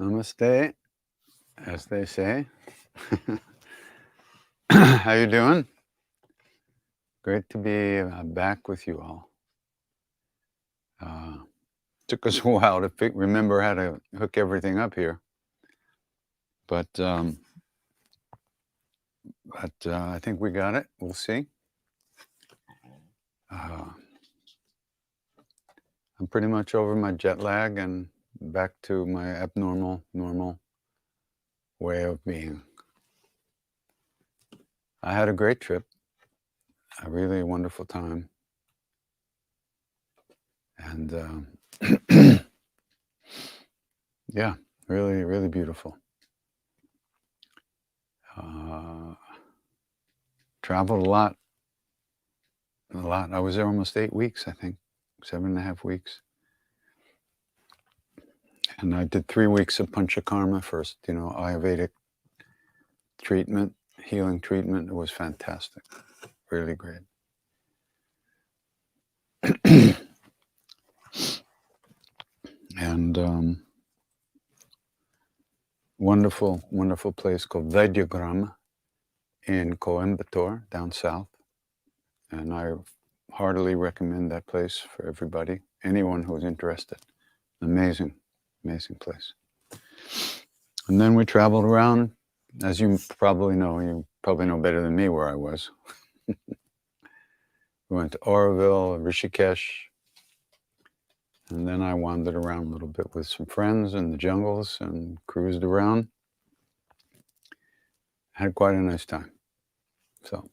Namaste, as they say. How you doing? Great to be back with you all. Took us a while to remember how to hook everything up here, but I think we got it. We'll see. I'm pretty much over my jet lag and back to my normal way of being. I had a great trip, a really wonderful time, and yeah, really beautiful. Traveled a lot. I was there almost 8 weeks, I think, 7.5 weeks. And I did 3 weeks of Panchakarma first, Ayurvedic treatment, healing treatment. It was fantastic, really great. And wonderful place called Vaidyagram in Coimbatore, down south. And I heartily recommend that place for everybody, anyone who's interested. Amazing place. And then we traveled around, as you probably know better than me where I was. We went to Oroville, Rishikesh, and then I wandered around a little bit with some friends in the jungles and cruised around. Had quite a nice time. So.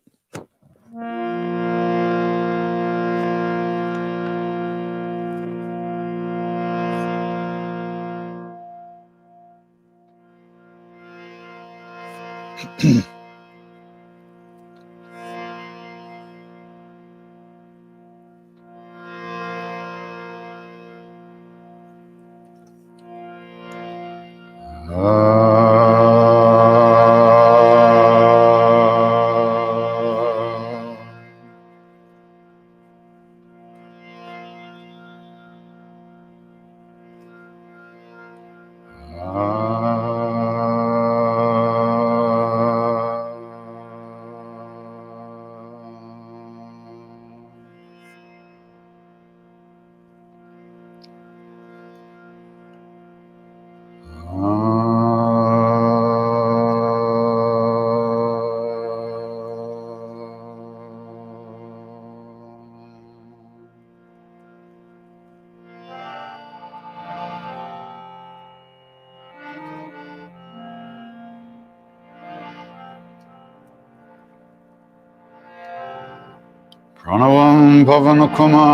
Pranavam Pavanukuma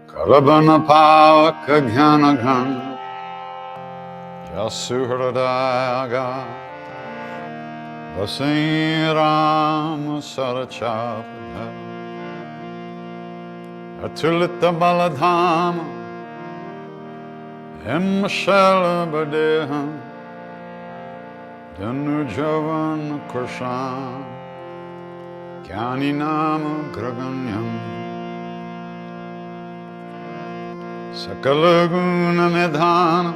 Kalabana Pavaka Gyanagam Jasuhradayaga Vasiram Sarachapada Atulita Baladhama Himashal Badeham Dhanujavan Krishna Kyani Nama Graganyam Sakalaguna Medhana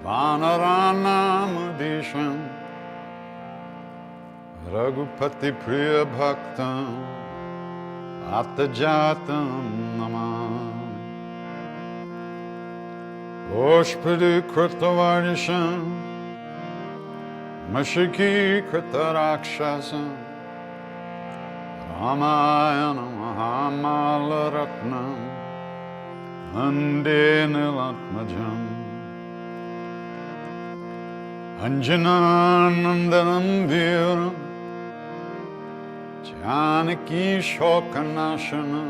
Vanaranam Disham Raghupati Priya Bhaktam Atajatam Namah Oshpadi Kritavarisham Mashiki Kritarakshasam Ramayana Mahamalaratnam Ande Nilatmajam Anjananandanam Viram Janaki Shokanashanam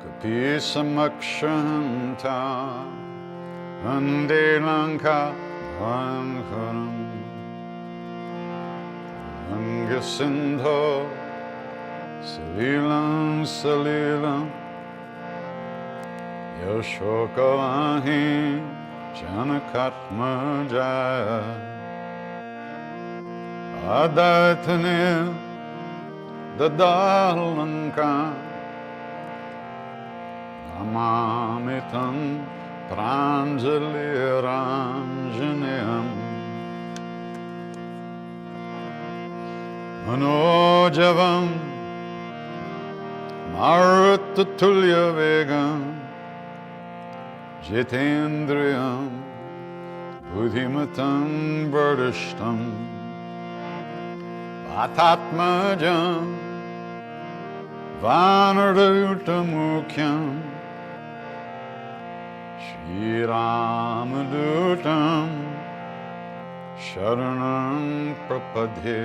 Kapisamakshamta Ande Lanka Ankaram Angasindho Salilam Yashokavahi Janakatma Jaya Adatane Dadalanka Namamitam Pranjaliranjaneyam Manojavam Maruttatulya Vegam Jitendriyam Buddhimatam Vardishtam Vatatmajam Vanardayutamukyam Shri Ramadutam Sharanam Prapadhe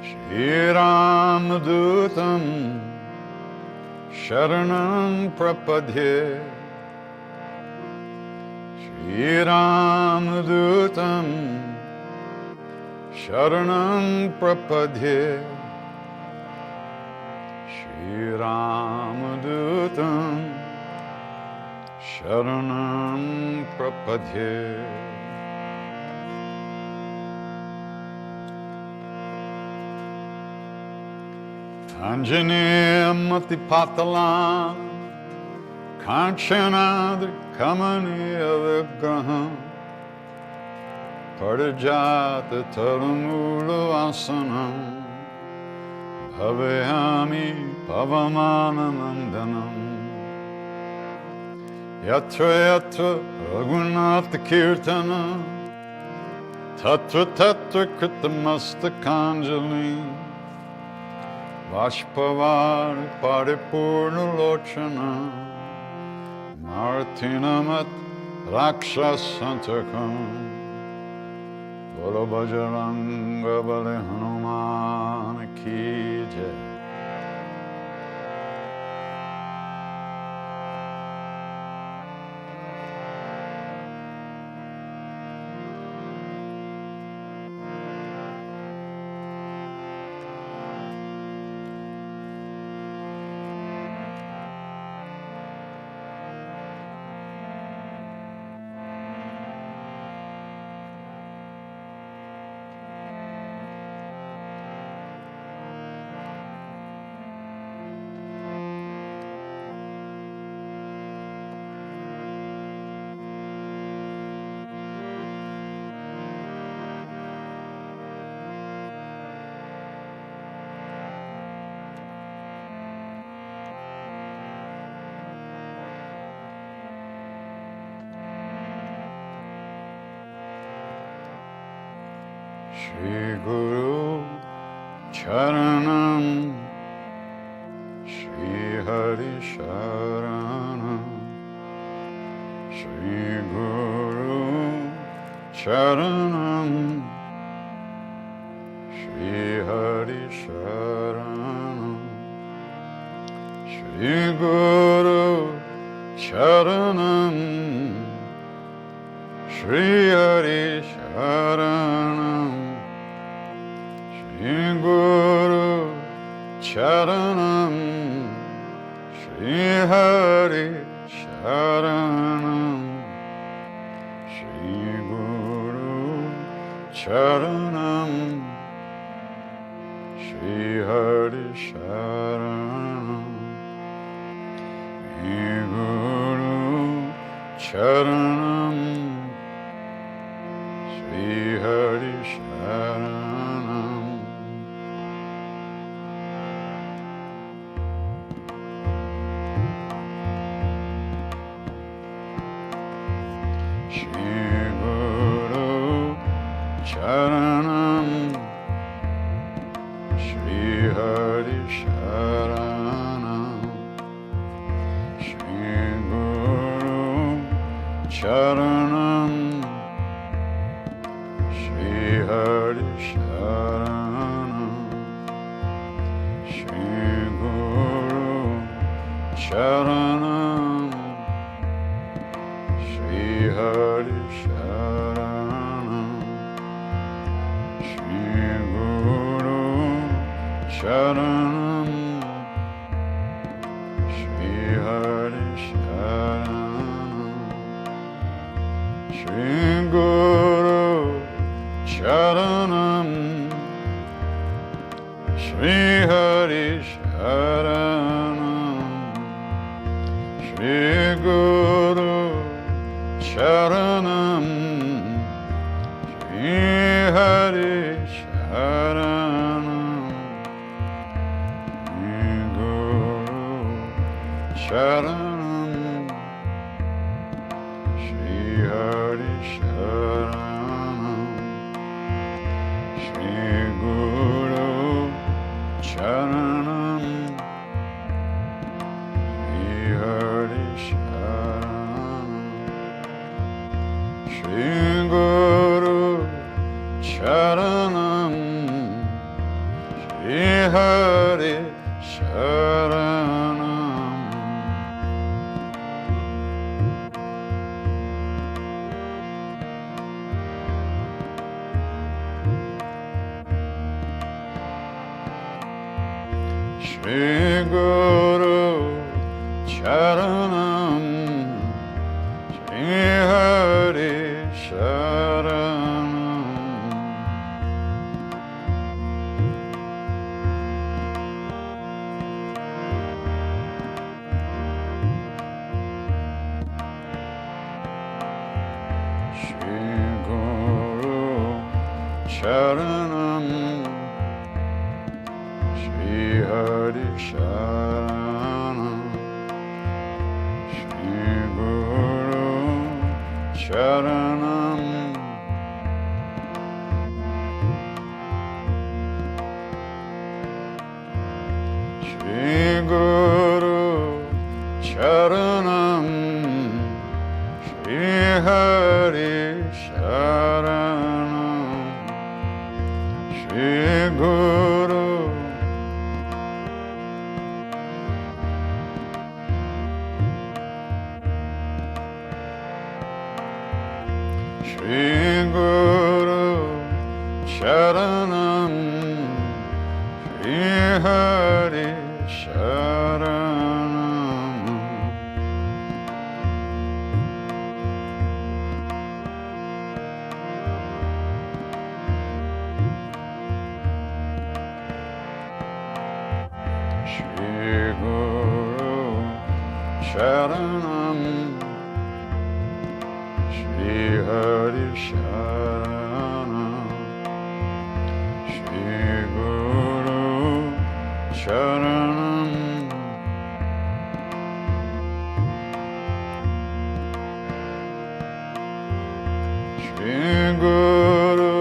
Shri Ramadutam Sharanam Prapadhe Shri Ramadutam Sharanam Prapadhe Shri Ramadutam Sharanam Prapadhe Anjaneyam Matipatalam Kanchanadri Kamaniya Vigraham Parijata Taramula Vasanam Bhavayami Pavamananandanam Yatra Yatra Raghunatha Kirtana Tatra Tatra Kritamastakhanjali Vashpavari Paripurna Lochana Martinamat Rakshasantakam Bolo Bajranga Bali Hanuman Ki Jai. Shri Guru Charanam Shri Hari Sharanam Shri Guru Charanam Shri Hari Sharanam Shri Guru Charanam Shri Hari Sharanam Shri Guru Charanam Shri Hari Sharanam Shri Guru Charanam Shri Hari Sharanam Shri Guru Charanam Shri Hari Sharanam Shri Guru Charanam Shri Hari Sharanam Shri Guru Charanam Shri Hari Sharanam Shri Guru Charanam Shri Hari Sharanam Shri Guru Charanam Shri Hari Sharanam Shri Guru Charanam Shri Hari Sharanam Hari Sharanam, Shri Guru Sharanam, Shri Hari Sharanam, Shri Guru Sharanam, Shri Hari Sharanam, Shri Guru Sharanam, Shri Hari Sharanam, Shri Guru Sharanam, Shri Hari Sharanam, Shri Guru Sharanam, Shri Hari Sharanam, Shri Guru Sharanam, Shri Guru Sharanam, Shri Hari Sharanam, Shri Guru Shri Guru Sharanam, Shri Hari Sharanam, Shri Guru Sharanam, Shri Hari Sharanam, Shri Guru Sharanam, Shri Guru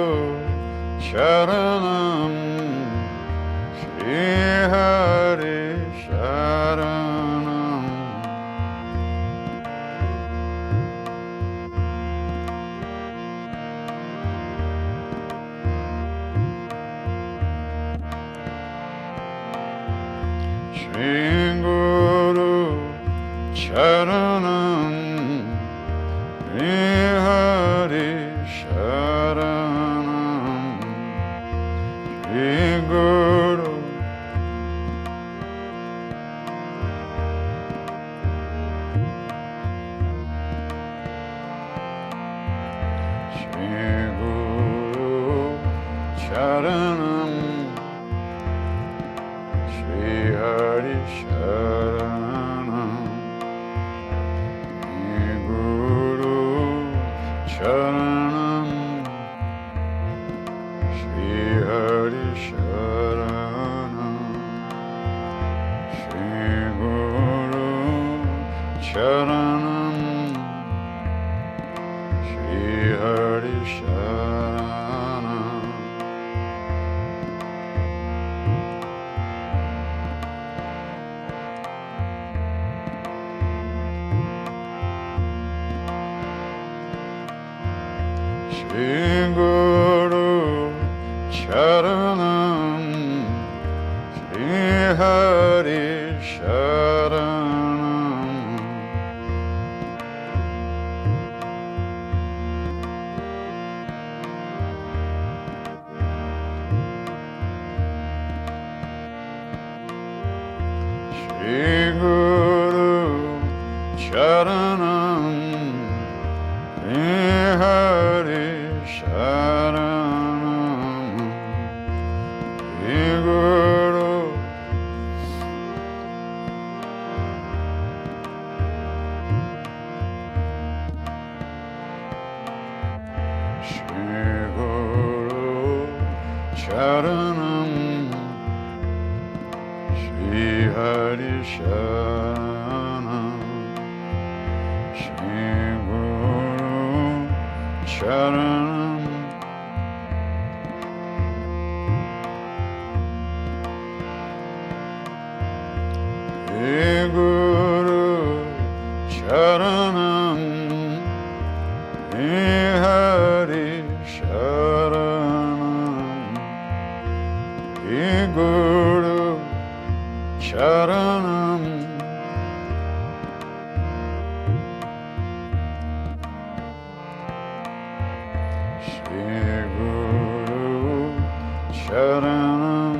Sharanam, Shri Hari Sharanam, Shri Guru Sharanam, Shri Hari Sharanam, Shri Guru Shri Guru Sharanam, Shri Hari Sharanam, Shri Guru Sharanam, Shri Hari Sharanam, Shri Guru Sharanam, Shri Hari Sharanam, Shri Guru Sharanam, Shri Hari Sharanam, Shri Guru Sharanam, Shri Hari Sharanam, Shri Guru Shri Guru Sharanam, Shri Hari Sharanam, Shri Guru Sharanam, Shri Guru Sharanam, Shri Hari Sharanam, Shri Guru Sharanam, Shri Guru Sharanam,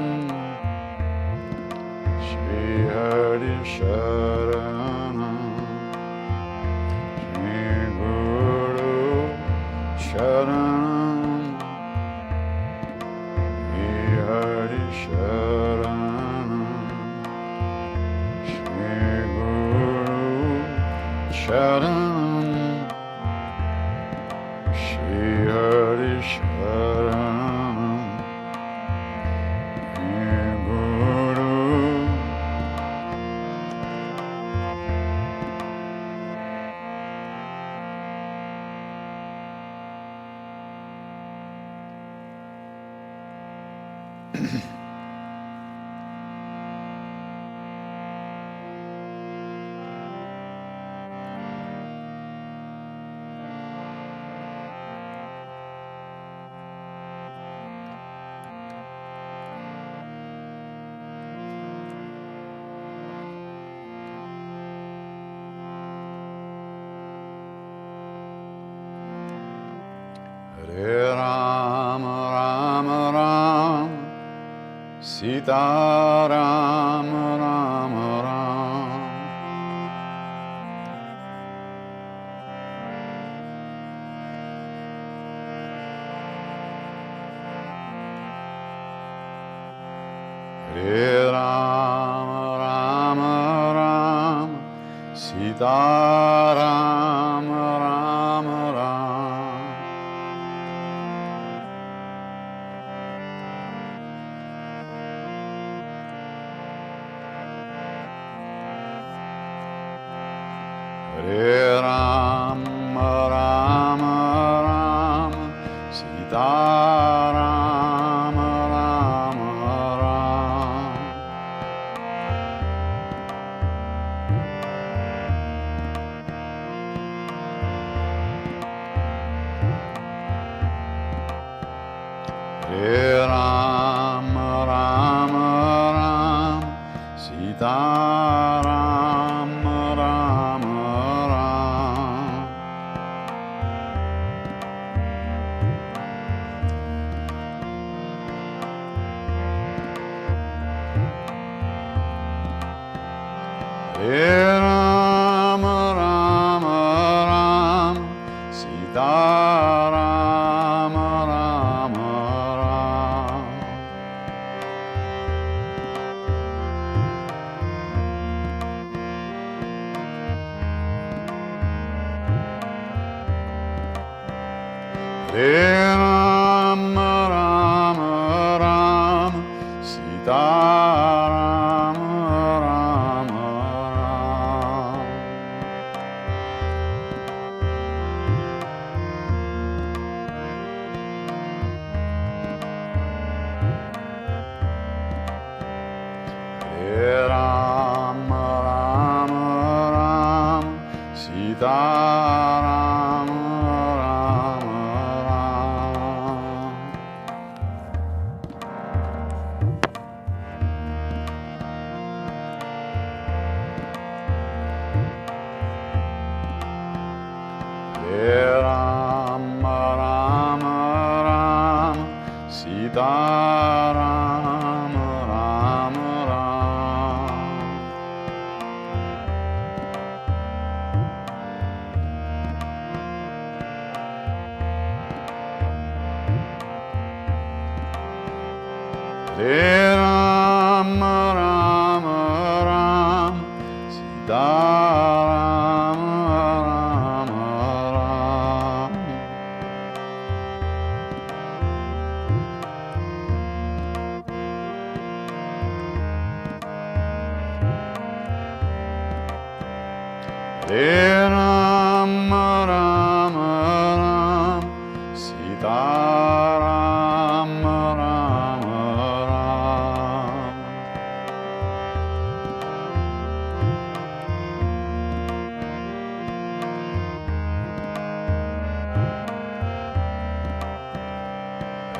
Shri Hari Sharanam, Shri Guru Sharanam, Shri Hari Sharanam, Shri Guru Sharanam, Shri Hari Sharanam, Shri Guru. Hare Rama, Rama Rama, Sita Rama, Rama Rama. Hare Rama, Rama Rama, Sita Rama, Rama Rama. Hare Rama, Rama Rama, Sita Rama, Rama Rama. Hare Rama, Rama Rama, Sita Rama, Rama Rama. Hare Rama, Rama Rama, Sita Rama, Rama Rama. Hare Rama, Rama Rama, Sita Rama, Rama Rama. Hare Rama, Rama Rama, Sita Rama, Rama Rama. Hare Rama, Rama Rama, Sita Rama, Rama Rama. Hare Rama, Rama Rama, Sita Rama, Rama Rama. Hare Rama Rama Rama Sita Rama Rama Rama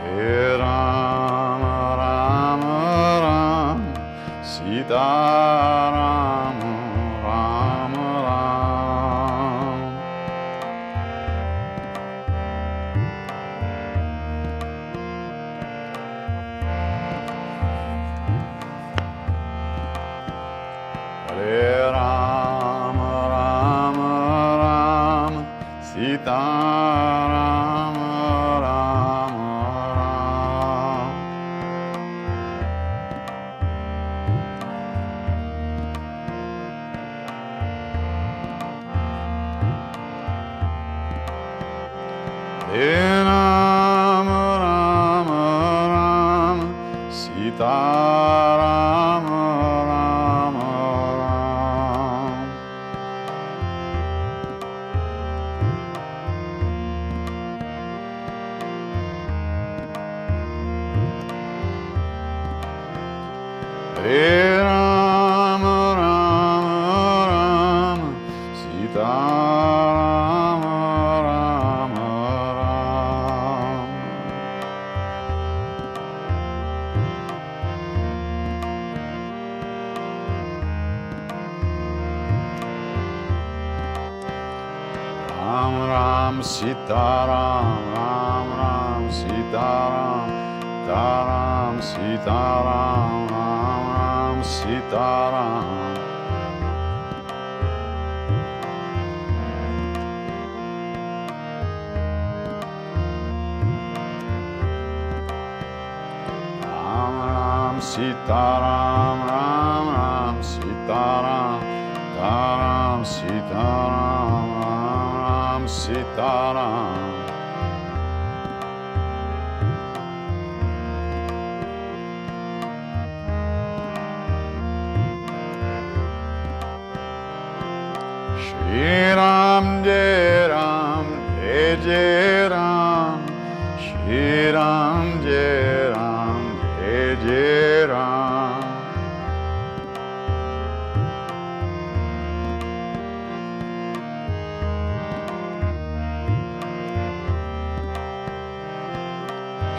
Hare Rama Rama Rama Sita Rama Rama Rama Hare Rama Rama Rama Sita Rama Rama Rama Hare Rama Rama Rama Sita Rama Rama Rama Hare Rama Rama Rama Sita Rama Rama Rama Ram Ram Sita Ram Ram Ram Sita Ram Ram Sita Ram Ram Ram Sita Ram Ram Ram Sita Ram Ram Ram Sita Ram Ram Sita Ram Ram Ram Sita Ram Shri Ram Jai Ram Jai Jai Ram Shri Ram Jai Ram Jai Jai Ram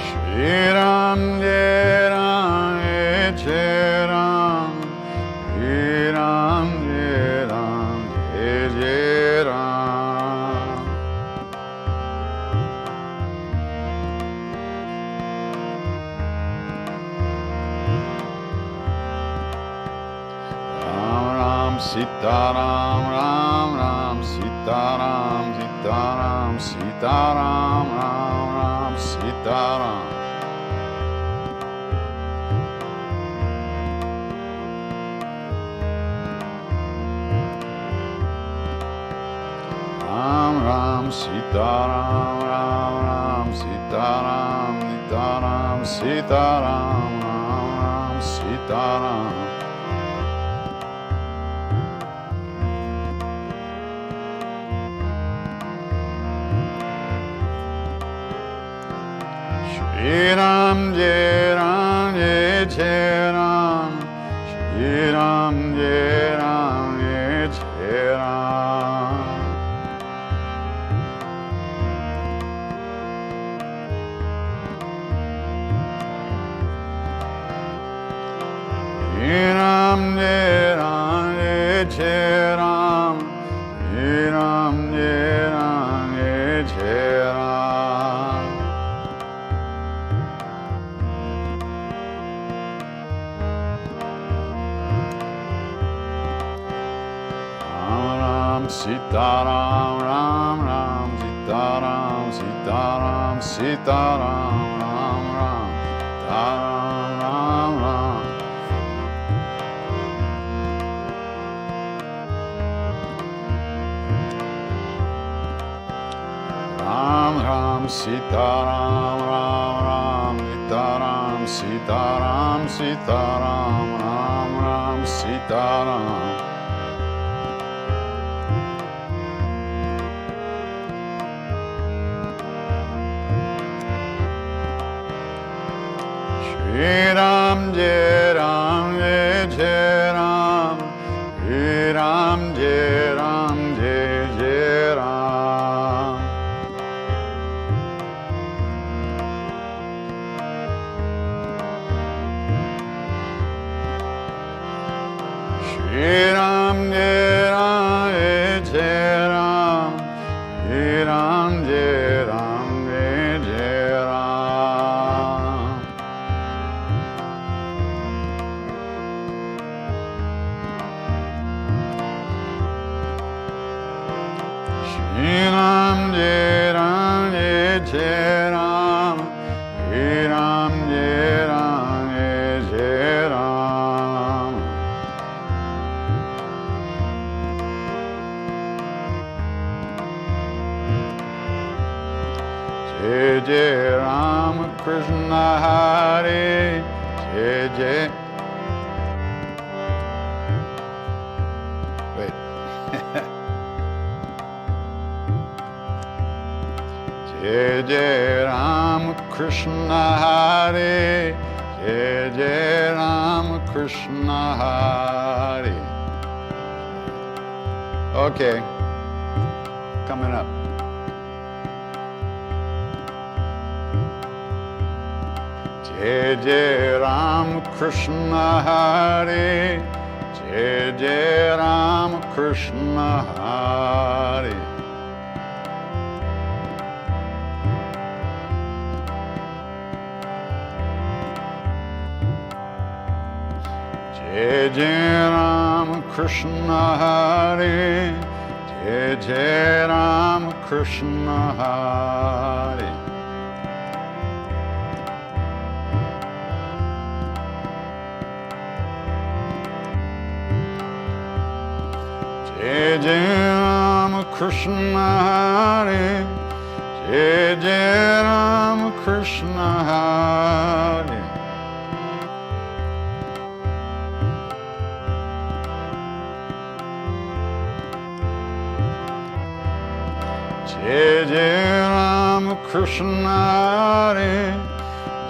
Shri Ram Jai Ram Jai Ram Shri Ram Jai Ram Jai Ram Ram Ram Sita Ram Ram Ram Sita Ram Sita Ram Sita Ram Ram Ram Sita Ram Ram Ram Sita Ram Ram Ram Sita Ram Sita Ram Sita Ram Ram Ram Sita Ram Shri Ram Jai Ram Jai Jai Ram Shri Ram Jai Ram Jai Jai Ram Shri Ram Jai Ram Jai Jai Ram Shri Ram Jai Ram Jai Jai Ram Ram Ram Sita Ram Ram Ram Sita Ram Sita Ram Sita Ram Ram Ram Sita Ram Ram Ram Ram Ram Sita Ram Ram Ram Sita Ram Sita Ram Sita Ram Ram Ram Sita Ram Shri Ram Jai Ram Jai Jai Ram, Shri Ram Jai Ram Jai Jai Ram. Shri Ram Jai Ram Jai Ram, Shri Ram Jai Ram Jai Ram. Shri Ram Jai Ram Jai Ram, Shri Ram Jai Ram Jai Ram. Jai Jai Ram Krishna Hare, Jai Jai. Wait. Jai Jai Ram Krishna Hare, Jai Jai Ram Krishna Hare. Okay, coming up. Jai Jai Ram Krishna Hare, Jai Jai Ram Krishna Hare. Jai Jai Ram Krishna Hare, Jai Jai Ram Krishna Hare. Jai Jai Ram Krishna Hare, Jai Jai Ram Krishna Hare. Jai Jai Ram Krishna Hare,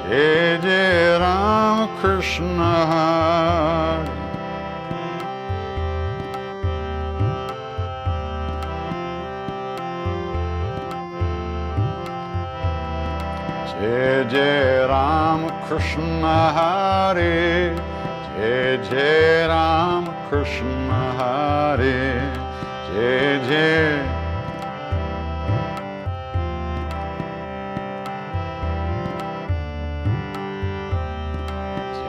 Jai Jai Ram Krishna Hare. Jai Jai Ram Krishna Hare, Jai Jai Ram Krishna Hare, Jai Jai.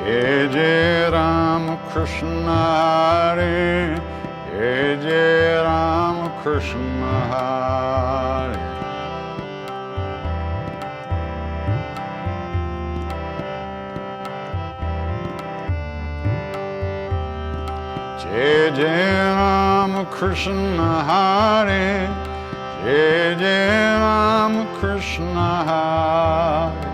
Jai Jai Ram Krishna Hare, Jai Jai Ram Krishna Hare. Jai Jai Ram Krishna Hare, Jai Jai Ram Krishna Hare.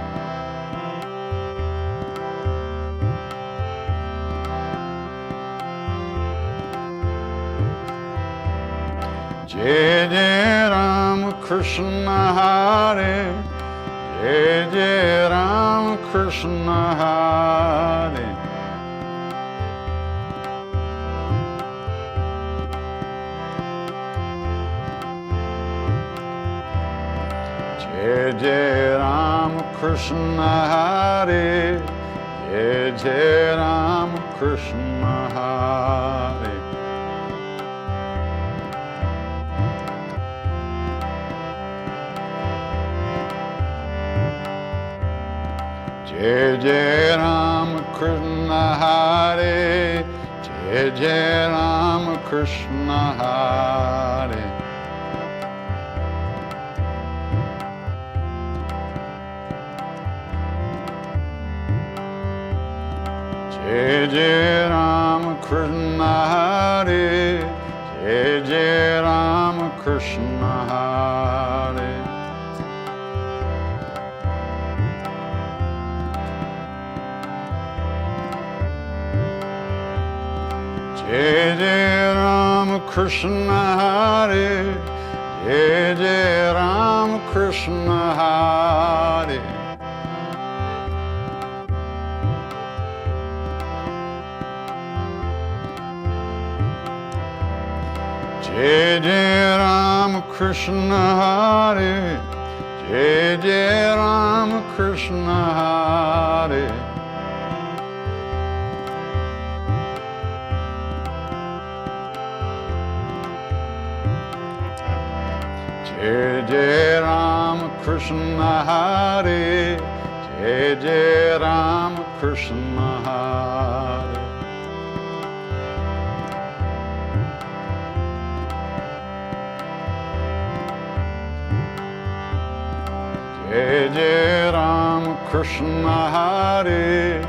Jai Jai Ram Krishna Hare, Jai Jai Ram Krishna Hare. Jai Jai Ram Krishna Hare, Jai Jai Ram Krishna Hare. Jai Jai Ram Krishna Hare, Jai Jai Ram Krishna Hare. Jai Jai Ram Krishna Hare, Jai Jai Ram Krishna Hare. Jai Jai Ram Krishna Hare, Jai Jai Ram Krishna Hare. Jai Jai Ram Krishna Hare, Jai Jai Ram Krishna Hare. Jai Jai Ram Krishna Hare, Jai Jai Ram Krishna Hare. Jai Jai Ram Krishna Hare,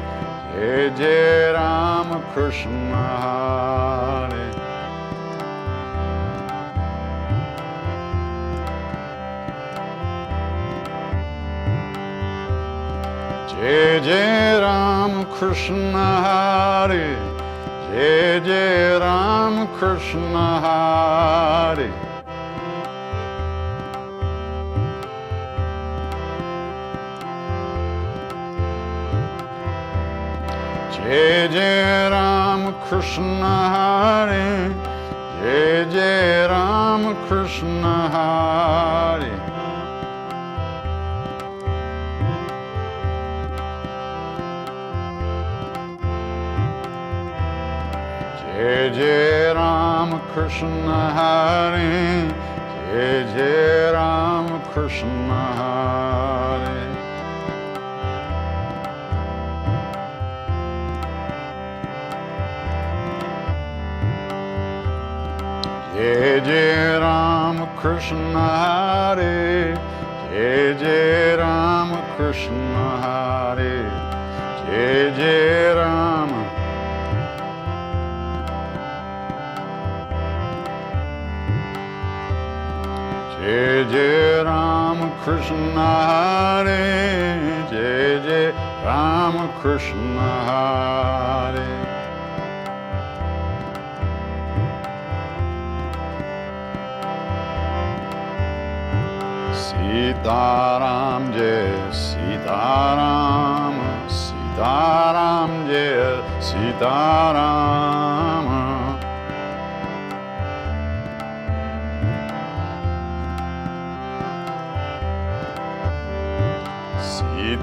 Jai Jai Ram Krishna Hare. Jai Jai Ram Krishna Hare, Jai Jai Ram Krishna Hare. Jai Jai Ram Krishna Hare, Jai Jai Ram Krishna Hare. Jai Jai Ram Krishna Hare, Jai Jai Ram Krishna Hare. Jai Jai Ram Krishna Hare, Jai Jai Ram Krishna Hare, Jai Jai Ram. Jai Jai Ram Krishna Hare, Jai Jai Ram Krishna Hare. Sitaram Jai Sitaram, Sitaram Jai Sitaram.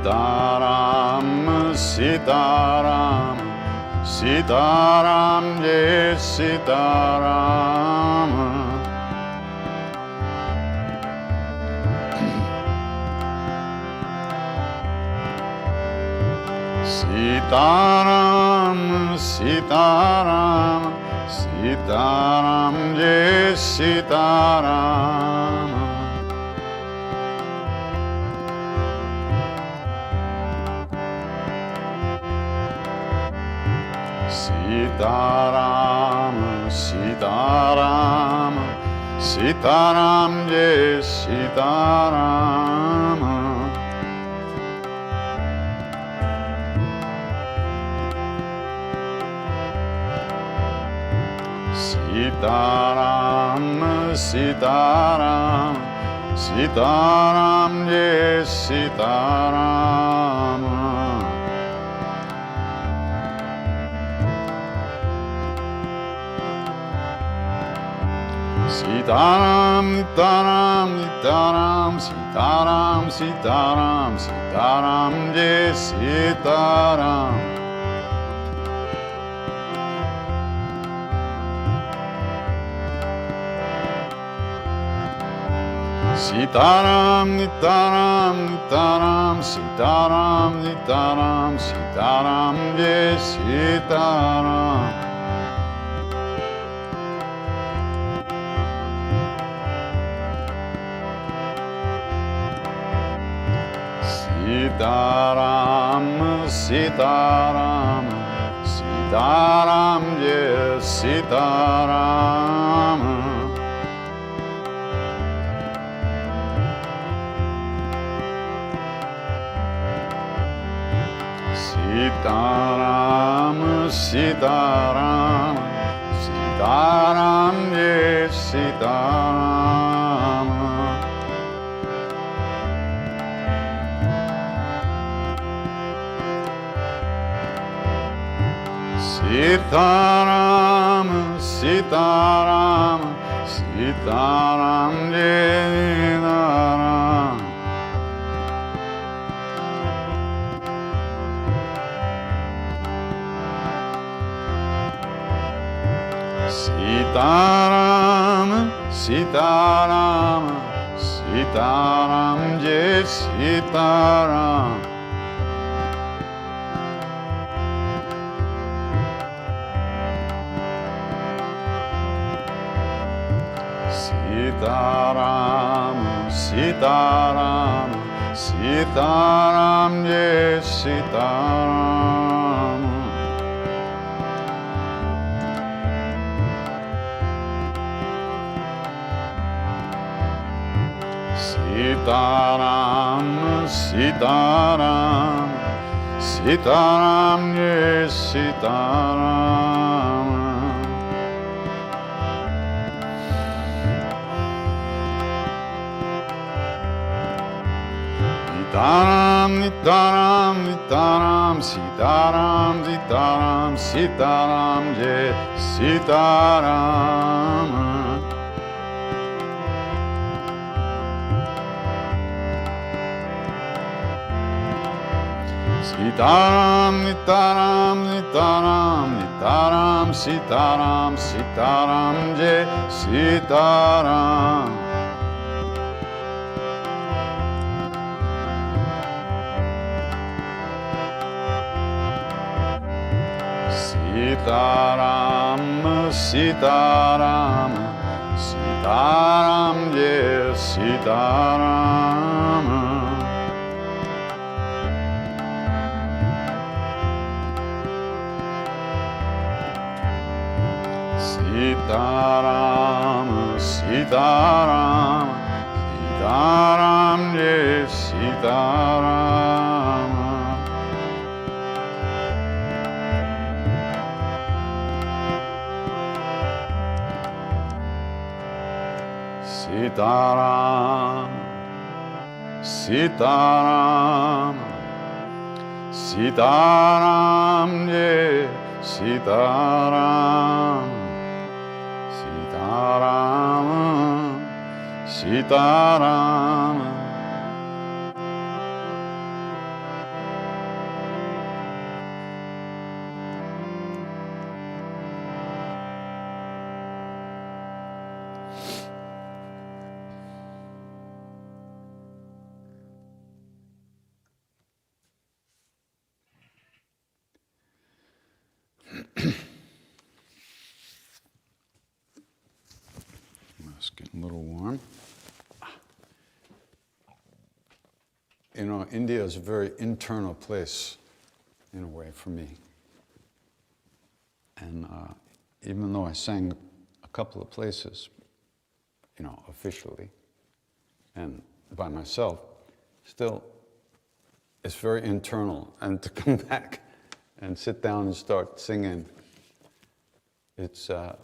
Sitaram, Sitaram, Sitaram Jai Sitaram. Sitaram, Sitaram, Sitaram Jai Sitaram. Sitaram, Sitaram, Sitaram Jai Sitaram. Sitaram, Sitaram, Sitaram Jai Sitaram. Sitaram, Sitaram, Sitaram, Sitaram, Sitaram, Sitaram Jai Sitaram. Sitaram, Sitaram, Sitaram, Sitaram, Sitaram, Sitaram Jai Sitaram. Sitaram, Sitaram, Sitaram Jai Sitaram. Sitaram, Sitaram, Sitaram Jai Sitaram. Sitaram, Sitaram, Sitaram Jai Sitaram. Sitaram, Sitaram, Sitaram Jai Sitaram. Sitaram, Sitaram, Sitaram Jai Sitaram. Sitaram, Sitaram, Sitaram Jai Sitaram. Sitaram, Sitaram, Sitaram, Sitaram, Sitaram, Sitaram Jai Sitaram. Sitaram, Sitaram, Sitaram, Sitaram, Sitaram, Sitaram Jai Sitaram. Sitaram, Sitaram, Sitaram Jai Sitaram. Sitaram, Sitaram, Sitaram Jai Sitaram. Sitaram, Sitaram, Sitaram Jai Sitaram. Sitaram, Sitaram. It's getting a little warm. You know, India is a very internal place, in a way, for me. And even though I sang a couple of places, you know, officially, and by myself, still, it's very internal. And to come back and sit down and start singing, it's a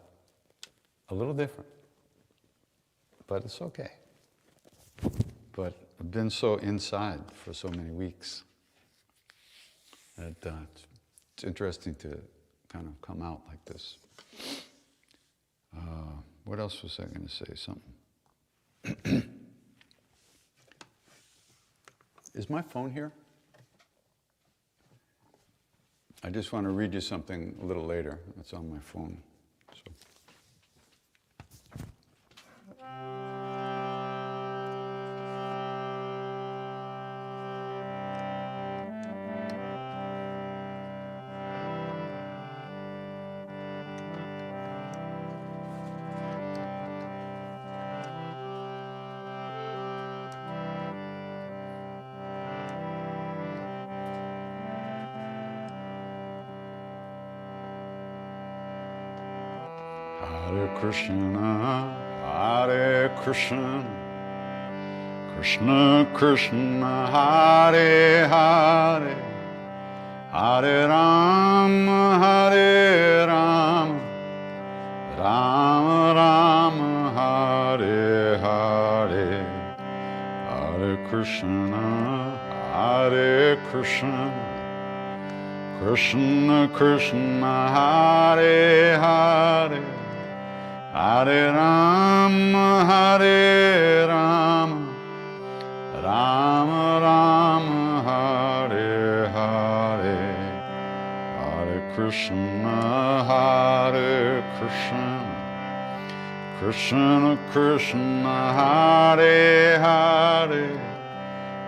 little different. But it's okay. But I've been so inside for so many weeks that it's interesting to kind of come out like this. What else was I going to say? Something. Is my phone here? I just want to read you something a little later. It's on my phone. So. Hare Krishna, Hare Krishna, Krishna Krishna, Hare Hare, Hare Rama, Hare Rama, Rama Rama, Hare Hare, Hare Krishna, Hare Krishna, Krishna Krishna, Hare Hare, Hare Rama, Hare Rama, Rama Rama, Hare Hare, Hare Krishna, Hare Krishna, Krishna Krishna, Hare Hare,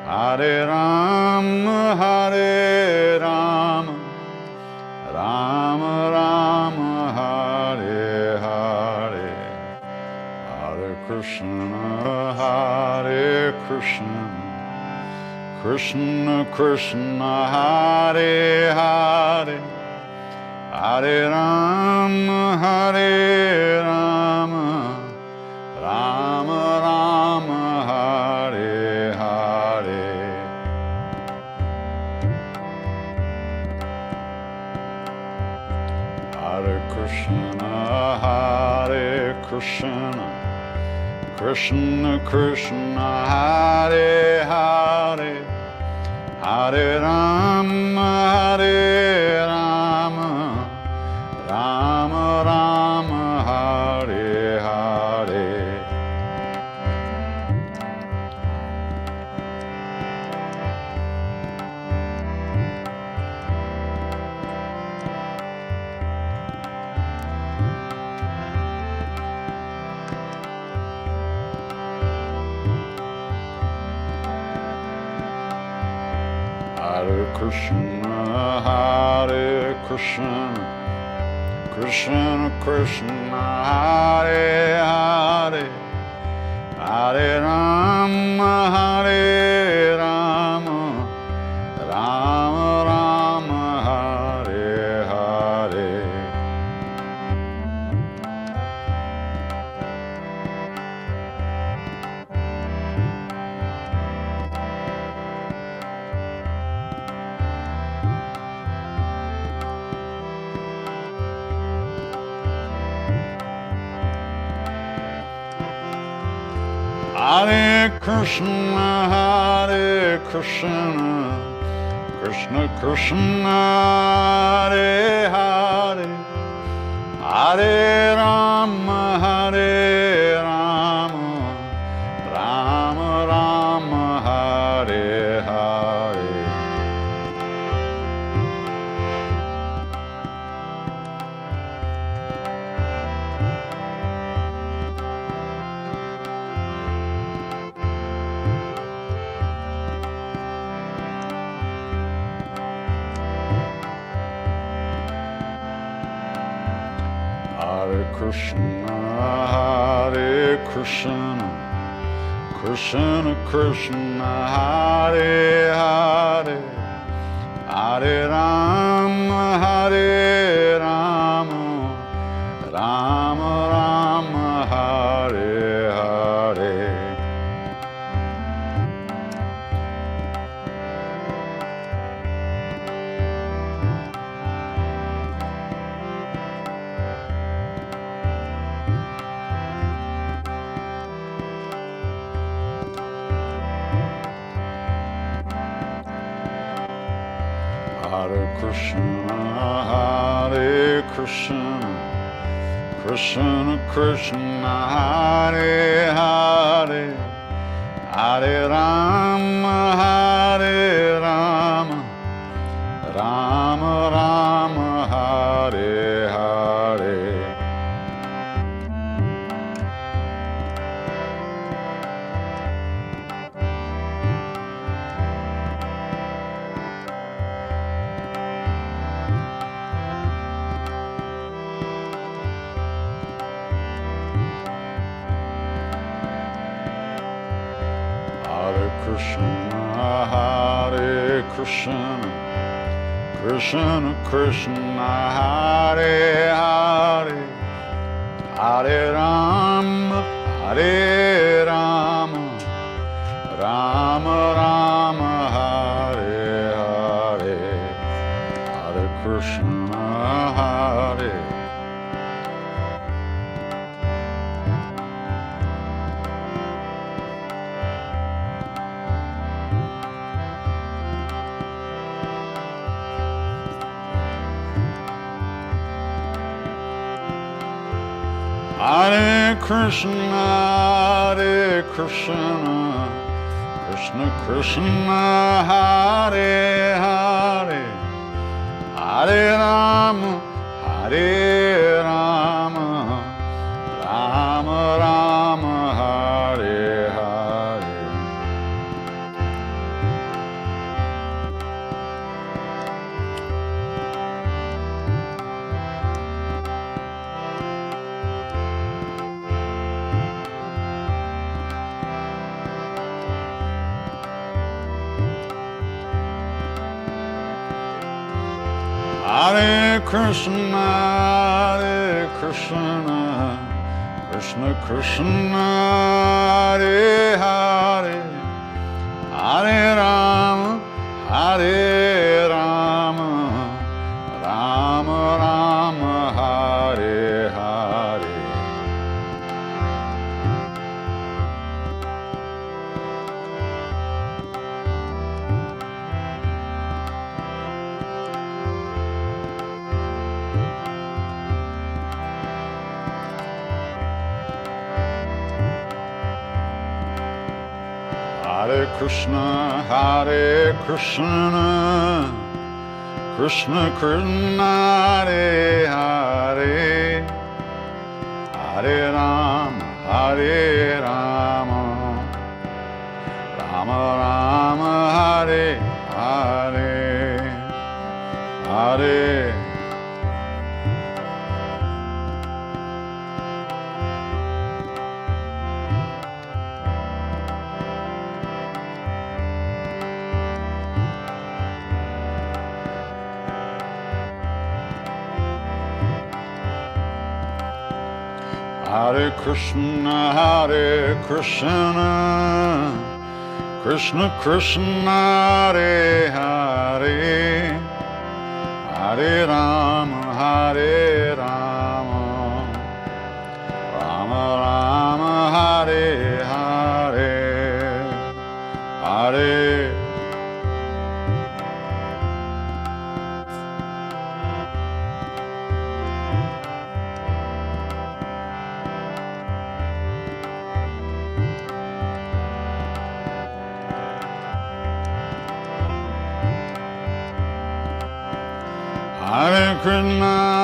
Hare Rama, Hare Rama, Rama Rama, Hare Hare, Hare Krishna, Hare Krishna, Krishna Krishna, Hare Hare, Hare Rama, Hare Rama, Rama Rama, Hare Hare. Hare Krishna, Hare Krishna, Krishna Krishna, Hare Hare, Hare Rama, Hare Rama, Rama Rama, Hare Hare. Hare Krishna, Hare Krishna, Krishna Krishna, Hare Hare, Hare Rama, Hare Rama, Rama Rama, Hare Hare. Hare Krishna, Hare Krishna, Krishna Krishna, Hare Hare, Hare Rama, Hare Rama, Rama Rama, Hare Hare. Hare Krishna, Hare Krishna, Krishna Krishna, Hare Hare, Hare Rama, Hare Rama, Rama Rama, Hare Hare. Hare Krishna, Hare Krishna, Krishna Krishna, Hare Hare, Hare Rama, Hare Rama, Rama Rama, Hare Hare. Hare Krishna, Hare Krishna, Krishna Krishna, Hare Hare, Hare Rama, Hare Rama, Rama Rama, Hare Hare, Hare Krishna, Hare. Hare Krishna, Krishna Krishna, Hare Hare, Hare Rama, Hare Rama, Rama Rama, Hare Hare. Hare Krishna, Krishna Krishna, Hare Hare, Hare Rama, Hare Rama, Rama Rama, Hare Hare. Hare Krishna, Krishna Krishna, Hare Hare, Hare Rama, Hare Rama, Rama Rama, Hare Hare, Hare. Hare Krishna, Krishna Krishna, Hare Hare, Hare Rama, Hare Rama, Rama Rama, Hare Hare, Hare.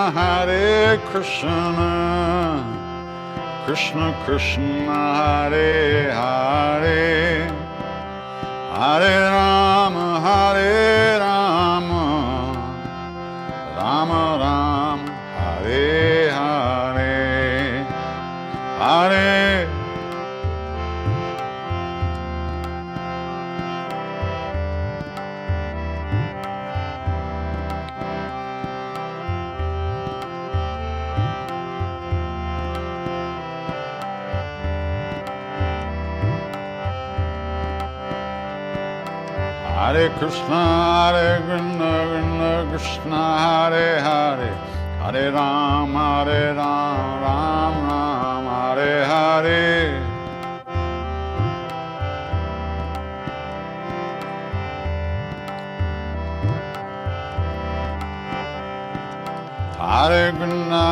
Hare Krishna, Krishna Krishna, Hare Hare, Hare Rama, Hare Rama, Rama Rama, Hare Hare, Hare. Hare Krishna, Krishna Krishna, Hare Hare, Hare Rama, Ram Ram, Hare Hare. Hare Krishna,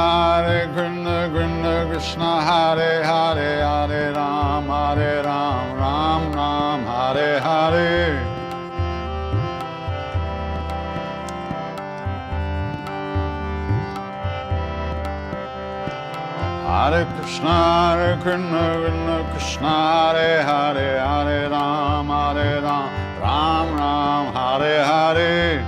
Krishna Krishna, Hare Hare, Hare Ram, Ram Ram, Hare Hare. Hare Krishna, Krishna Krishna, Hare Hare, Hare Ram, Ram Ram, Hare Hare.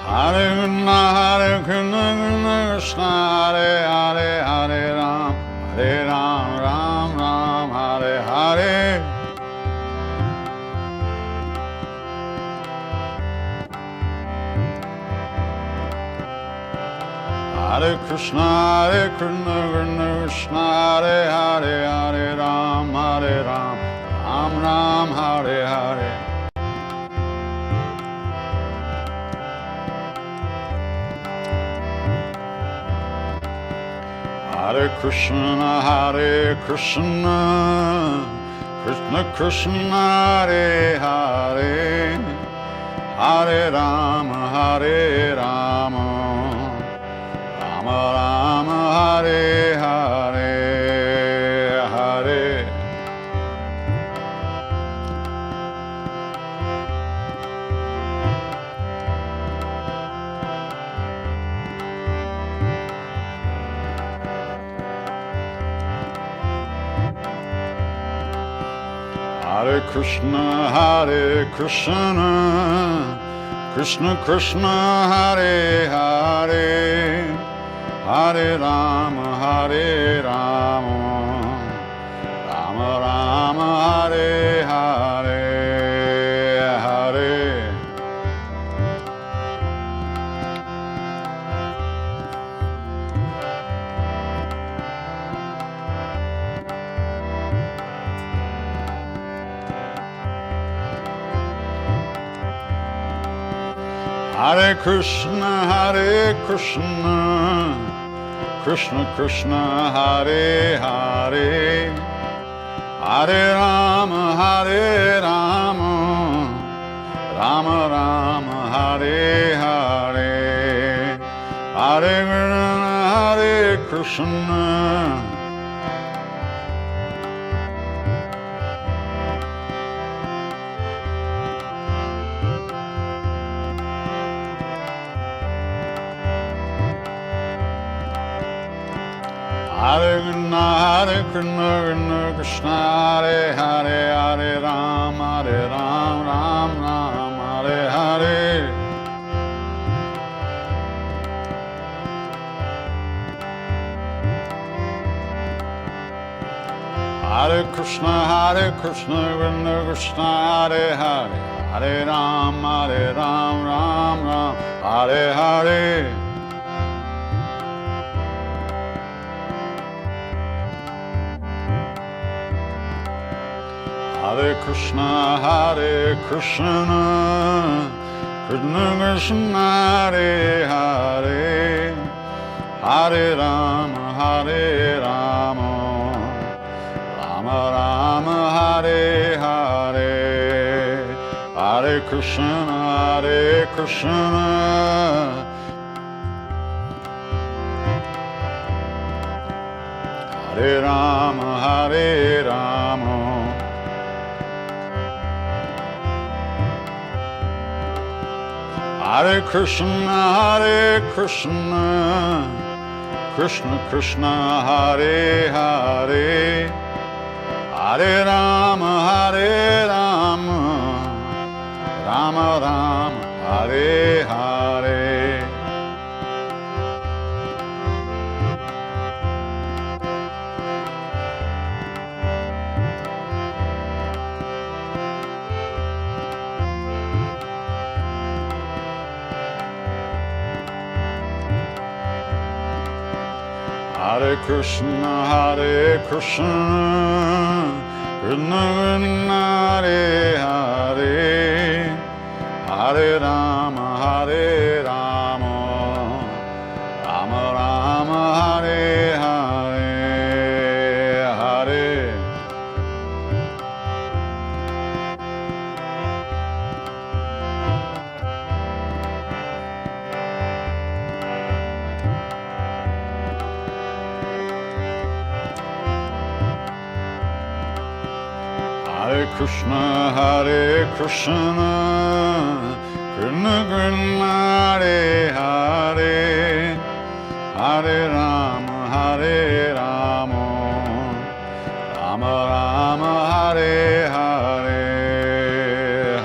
Hare Krishna, Krishna Krishna, Hare Hare, Hare Ram, Ram Ram, Hare Hare. Hare Krishna, Krishna Krishna, Hare Hare, Hare Ram, Ram Ram, Hare Hare. Hare Krishna, Krishna Krishna, Hare Hare, Hare Rama, Hare Rama, Rama Rama, Hare Hare, Hare. Hare Krishna, Krishna Krishna, Hare Hare, Hare Rama, Hare Rama, Rama Rama, Hare Hare, Hare. Hare Krishna, Krishna Krishna, Hare Hare, Hare Rama, Hare Rama, Rama Rama, Hare Hare, Hare Krishna, Hare Krishna, Krishna, Hare Hare, Hare Ram, Ram Ram, Hare Hare. Hare Krishna, Krishna, Hare Hare, Hare Ram, Ram Ram, Hare Hare. Hare Krishna, Krishna Krishna, Hare Hare, Hare Rama, Rama Rama, Hare Hare, Hare Krishna, Hare Rama, Rama. Hare Krishna, Krishna Krishna, Hare Hare, Hare Rama, Rama Rama, Hare Hare. Hare Krishna, Krishna Krishna, Hare Hare, Hare Rama, Rama Rama, Hare Hare, Hare. Hare Krishna, Krishna Krishna, Hare Hare, Hare Rama, Rama Rama, Hare Hare,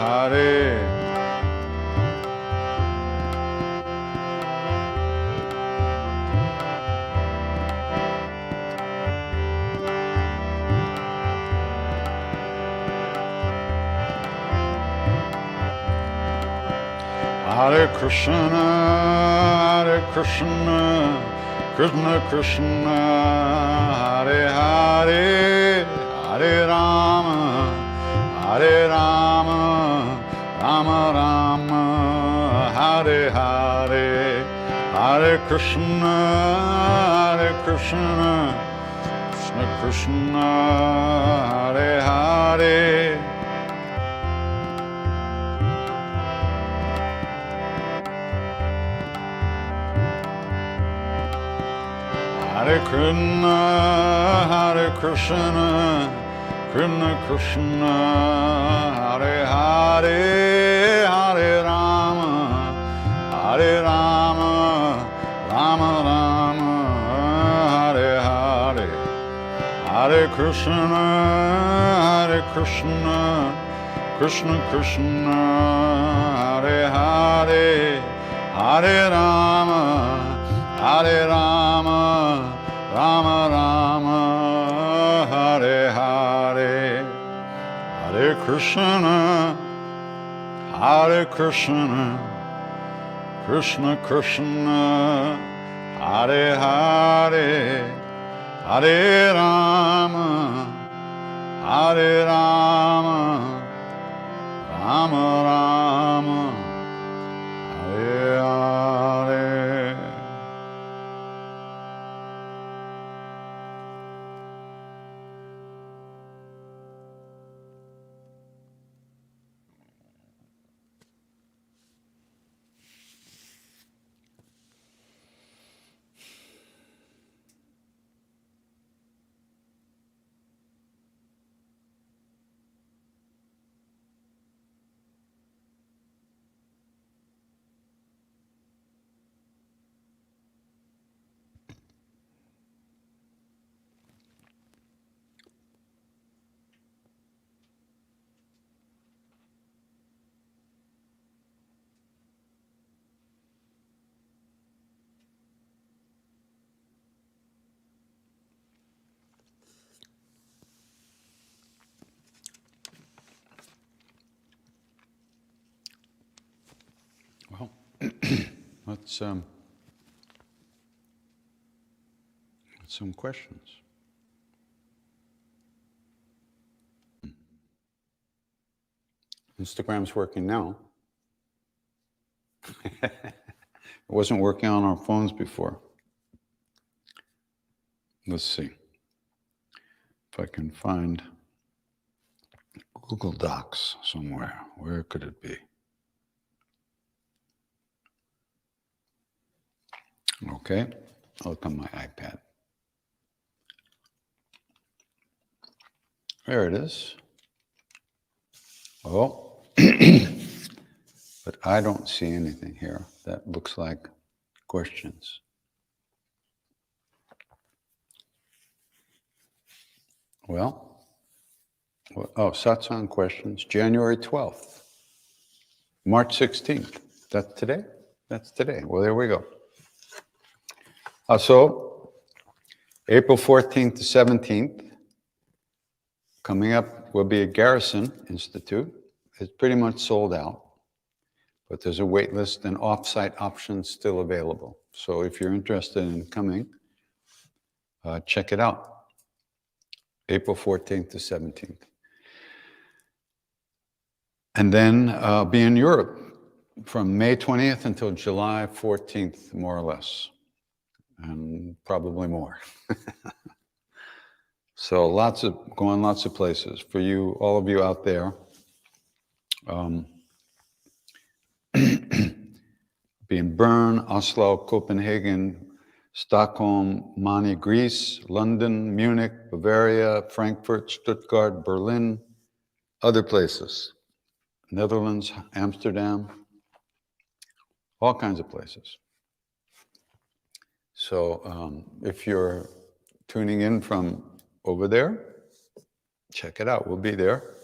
Hare. Hare Krishna, Krishna Krishna, Hare Hare, Hare Rama, Rama Rama, Hare Hare, Hare Krishna, Krishna Krishna, Hare Hare. Hare Krishna, Krishna Krishna, Hare Hare, Hare Rama, Hare Rama, Rama Rama, Hare Hare. Hare Krishna, Krishna Krishna, Hare Hare, Hare Rama, Hare Rama, Rama Rama, Hare Hare. Hare Krishna, Krishna Krishna, Hare Hare, Hare Rama, Hare Rama, Rama Rama, Hare Hare. Well, let's some questions. Instagram's working now. It wasn't working on our phones before. Let's see if I can find Google Docs somewhere. Where could it be? Okay, I'll look on my iPad. There it is. Oh, but I don't see anything here that looks like questions. Well, oh, Satsang questions, January 12th, March 16th. That's today? That's today. Well, there we go. So, April 14th to 17th, coming up will be a Garrison Institute. It's pretty much sold out, but there's a wait list and off-site options still available. So if you're interested in coming, check it out. April 14th to 17th. And then I'll be in Europe from May 20th until July 14th, more or less, and probably more. So going lots of places. For you, all of you out there, be in Bern, Oslo, Copenhagen, Stockholm, Mani, Greece, London, Munich, Bavaria, Frankfurt, Stuttgart, Berlin, other places, Netherlands, Amsterdam, all kinds of places. So if you're tuning in from over there, check it out. We'll be there.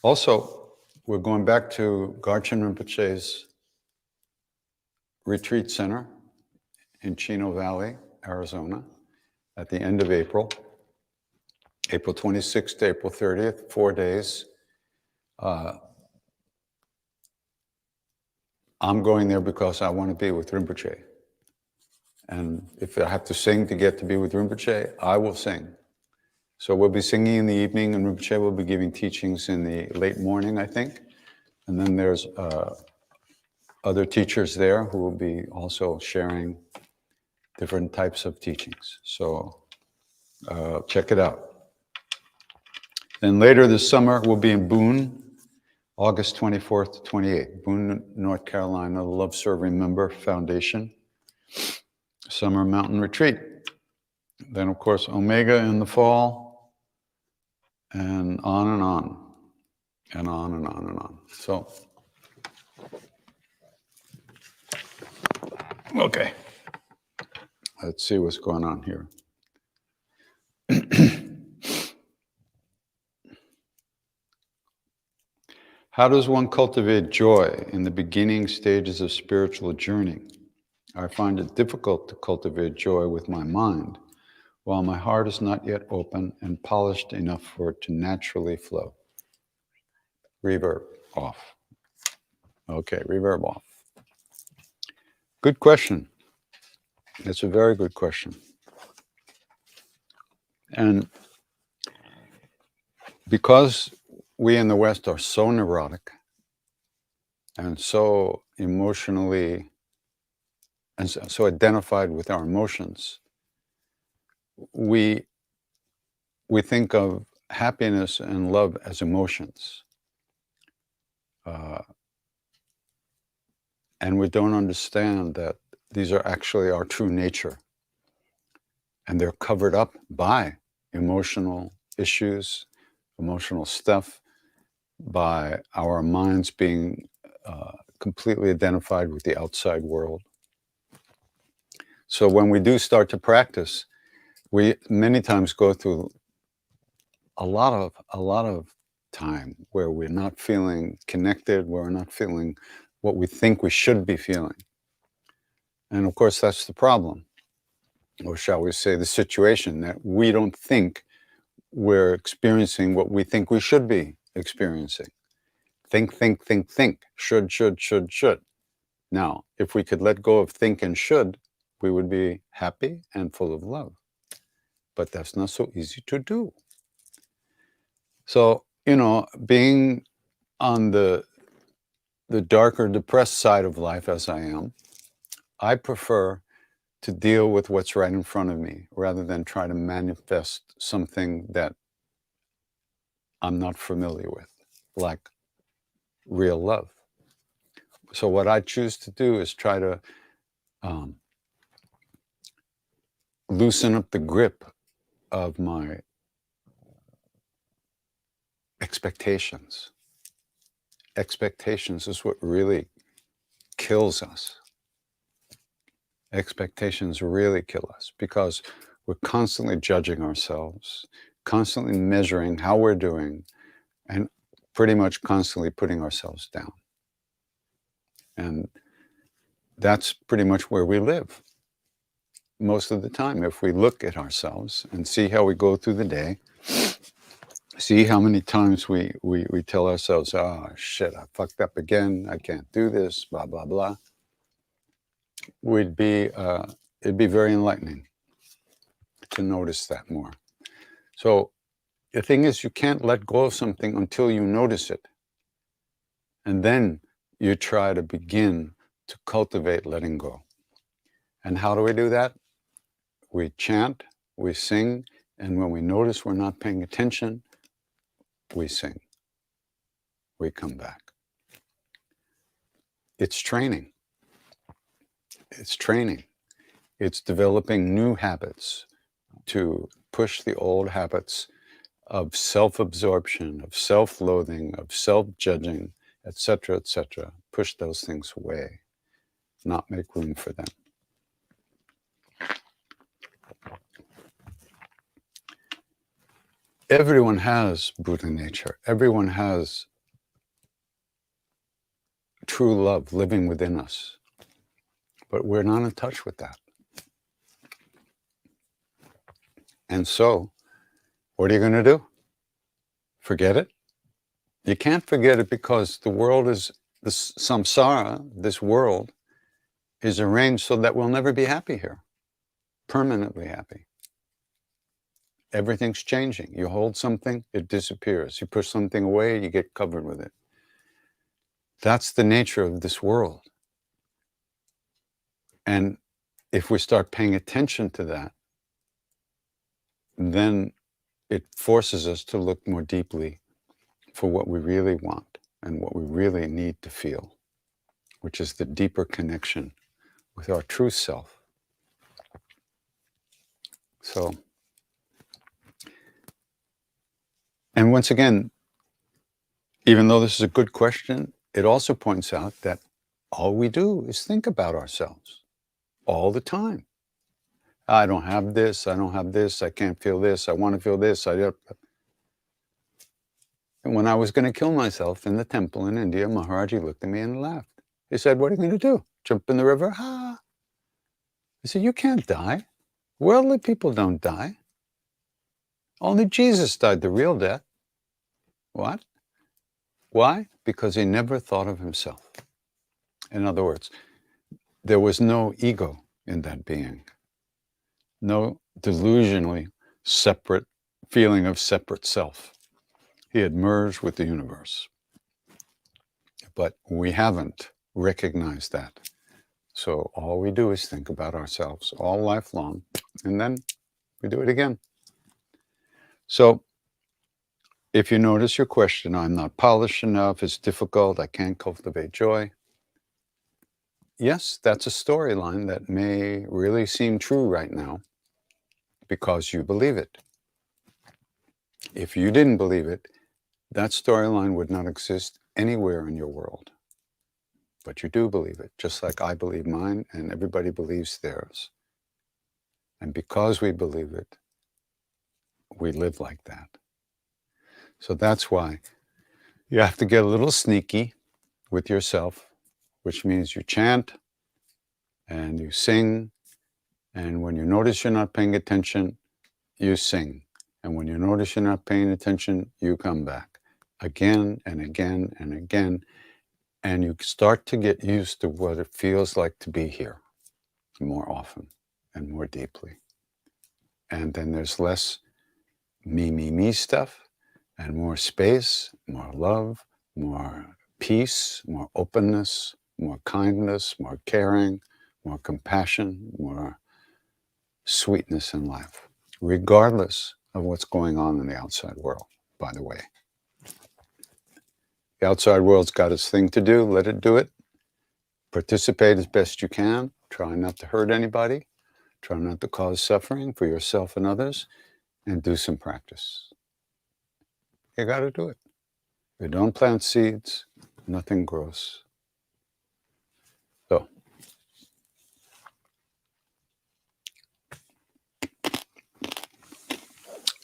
Also, we're going back to Garchen Rinpoche's retreat center in Chino Valley, Arizona, at the end of April, April 26th to April 30th, 4 days. I'm going there because I want to be with Rinpoche. And if I have to sing to get to be with Rinpoche, I will sing. So we'll be singing in the evening, and Rinpoche will be giving teachings in the late morning, I think. And then there's other teachers there who will be also sharing different types of teachings. So check it out. Then later this summer, we'll be in Boone, August 24th to 28th, Boone, North Carolina, the Love Serve Remember Foundation Summer Mountain Retreat. Then, of course, Omega in the fall, and on and on, and on and on and on. So, okay, let's see what's going on here. How does one cultivate joy in the beginning stages of spiritual journey? I find it difficult to cultivate joy with my mind, while my heart is not yet open and polished enough for it to naturally flow. Reverb off. Okay, reverb off. Good question. It's a very good question. And because we in the West are so neurotic and so emotionally and so identified with our emotions, we think of happiness and love as emotions. And we don't understand that these are actually our true nature. And they're covered up by emotional issues, emotional stuff, by our minds being completely identified with the outside world. So when we do start to practice, we many times go through a lot of time where we're not feeling connected, where we're not feeling what we think we should be feeling. And of course, that's the problem, or shall we say the situation, that we don't think we're experiencing what we think we should be experiencing. Think, should. Now, if we could let go of think and should, we would be happy and full of love. But that's not so easy to do. So, being on the darker, depressed side of life as I am, I prefer to deal with what's right in front of me rather than try to manifest something that I'm not familiar with, like real love. So what I choose to do is try to loosen up the grip of my expectations. Expectations is what really kills us. Expectations really kill us because we're constantly judging ourselves, constantly measuring how we're doing, and pretty much constantly putting ourselves down. And that's pretty much where we live most of the time. If we look at ourselves and see how we go through the day, see how many times we tell ourselves, oh, shit, I fucked up again, I can't do this, blah, blah, blah, it'd be very enlightening to notice that more. So the thing is, you can't let go of something until you notice it. And then you try to begin to cultivate letting go. And how do we do that? We chant, we sing, and when we notice we're not paying attention, we sing. We come back. It's training. It's training. It's developing new habits to push the old habits of self-absorption, of self-loathing, of self-judging, etc., etc. Push those things away, not make room for them. Everyone has Buddha nature. Everyone has true love living within us, but we're not in touch with that. And so, what are you going to do? Forget it? You can't forget it because the world is, this samsara, this world, is arranged so that we'll never be happy here, permanently happy. Everything's changing. You hold something, it disappears. You push something away, you get covered with it. That's the nature of this world. And if we start paying attention to that, then it forces us to look more deeply for what we really want and what we really need to feel, which is the deeper connection with our true self. So, and once again, even though this is a good question, it also points out that all we do is think about ourselves all the time. I don't have this, I don't have this, I can't feel this, I want to feel this. And when I was going to kill myself in the temple in India, Maharaji looked at me and laughed. He said, "What are you going to do? Jump in the river?" Ha! He said, "You can't die. Worldly people don't die. Only Jesus died the real death." What? Why? Because he never thought of himself. In other words, there was no ego in that being. No delusionally separate feeling of separate self. He had merged with the universe. But we haven't recognized that. So all we do is think about ourselves all life long, and then we do it again. So if you notice your question, I'm not polished enough, it's difficult, I can't cultivate joy. Yes, that's a storyline that may really seem true right now because you believe it. If you didn't believe it, that storyline would not exist anywhere in your world. But you do believe it, just like I believe mine and everybody believes theirs. And because we believe it, we live like that. So that's why you have to get a little sneaky with yourself, which means you chant and you sing. And when you notice you're not paying attention, you sing. And when you notice you're not paying attention, you come back again and again and again. And you start to get used to what it feels like to be here more often and more deeply. And then there's less me stuff and more space, more love, more peace, more openness, more kindness, more caring, more compassion, more sweetness in life, regardless of what's going on in the outside world, by the way. The outside world's got its thing to do, let it do it. Participate as best you can. Try not to hurt anybody. Try not to cause suffering for yourself and others, and do some practice. You got to do it. If you don't plant seeds, nothing grows. So,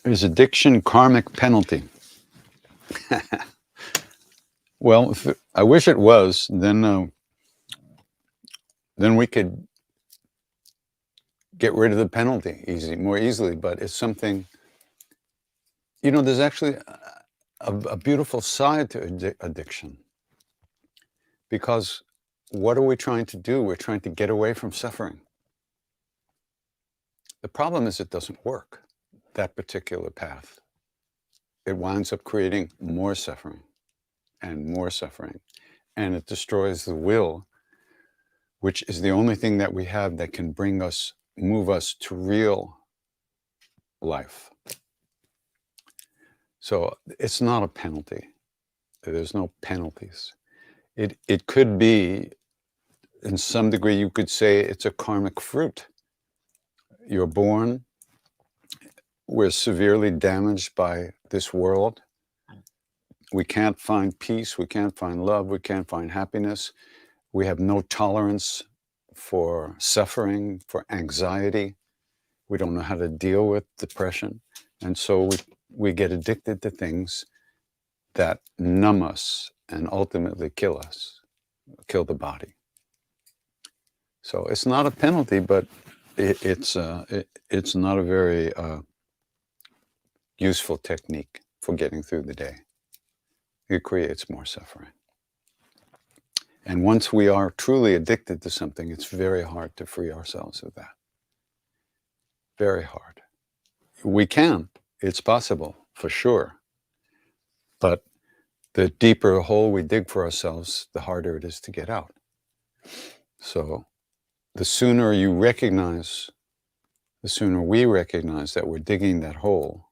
is addiction karmic penalty? Well, I wish it was. Then we could get rid of the penalty more easily. But it's something, there's actually a beautiful side to addiction. Because what are we trying to do? We're trying to get away from suffering. The problem is it doesn't work, that particular path. It winds up creating more suffering and more suffering. And it destroys the will, which is the only thing that we have that can move us to real life. So it's not a penalty. There's no penalties. It could be, in some degree, you could say it's a karmic fruit. You're born, we're severely damaged by this world. We can't find peace, we can't find love, we can't find happiness. We have no tolerance for suffering, for anxiety. We don't know how to deal with depression. And so we get addicted to things that numb us and ultimately kill us, kill the body. So it's not a penalty, but it's not a very useful technique for getting through the day. It creates more suffering. And once we are truly addicted to something, it's very hard to free ourselves of that. Very hard. We can. It's possible, for sure. But the deeper hole we dig for ourselves, the harder it is to get out. So the sooner we recognize that we're digging that hole,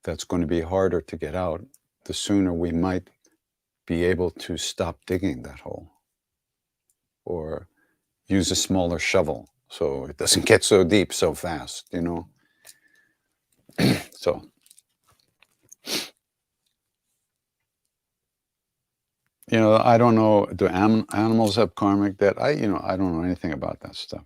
that's going to be harder to get out, the sooner we might be able to stop digging that hole or use a smaller shovel so it doesn't get so deep so fast, So, I don't know, do animals have karmic debt? I don't know anything about that stuff.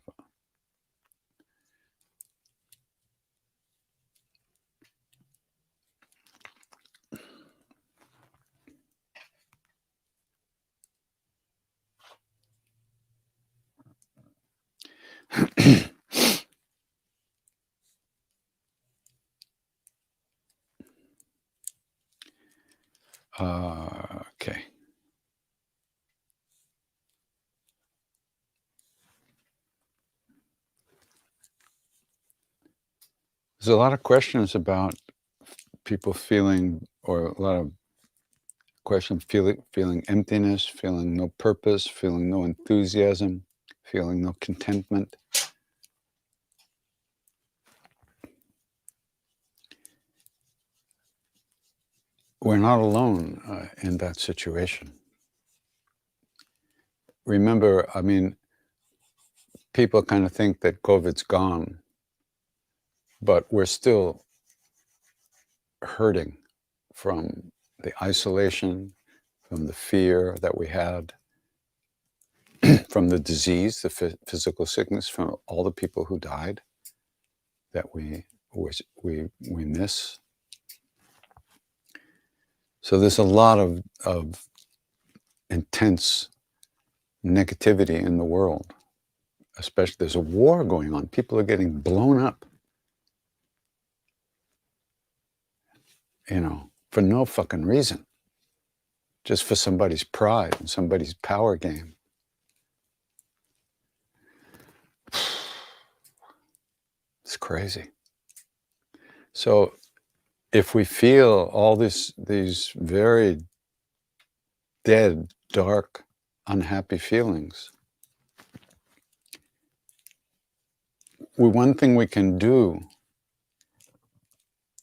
Okay. There's a lot of questions about people feeling, or a lot of questions feeling emptiness, feeling no purpose, feeling no enthusiasm, feeling no contentment. We're not alone in that situation. Remember, I mean, people kind of think that COVID's gone, but we're still hurting from the isolation, from the fear that we had, from the disease, the physical sickness, from all the people who died that we miss. So there's a lot of intense negativity in the world. Especially, there's a war going on. People are getting blown up, for no fucking reason. Just for somebody's pride and somebody's power game. It's crazy. So if we feel all these very dead, dark, unhappy feelings, one thing we can do,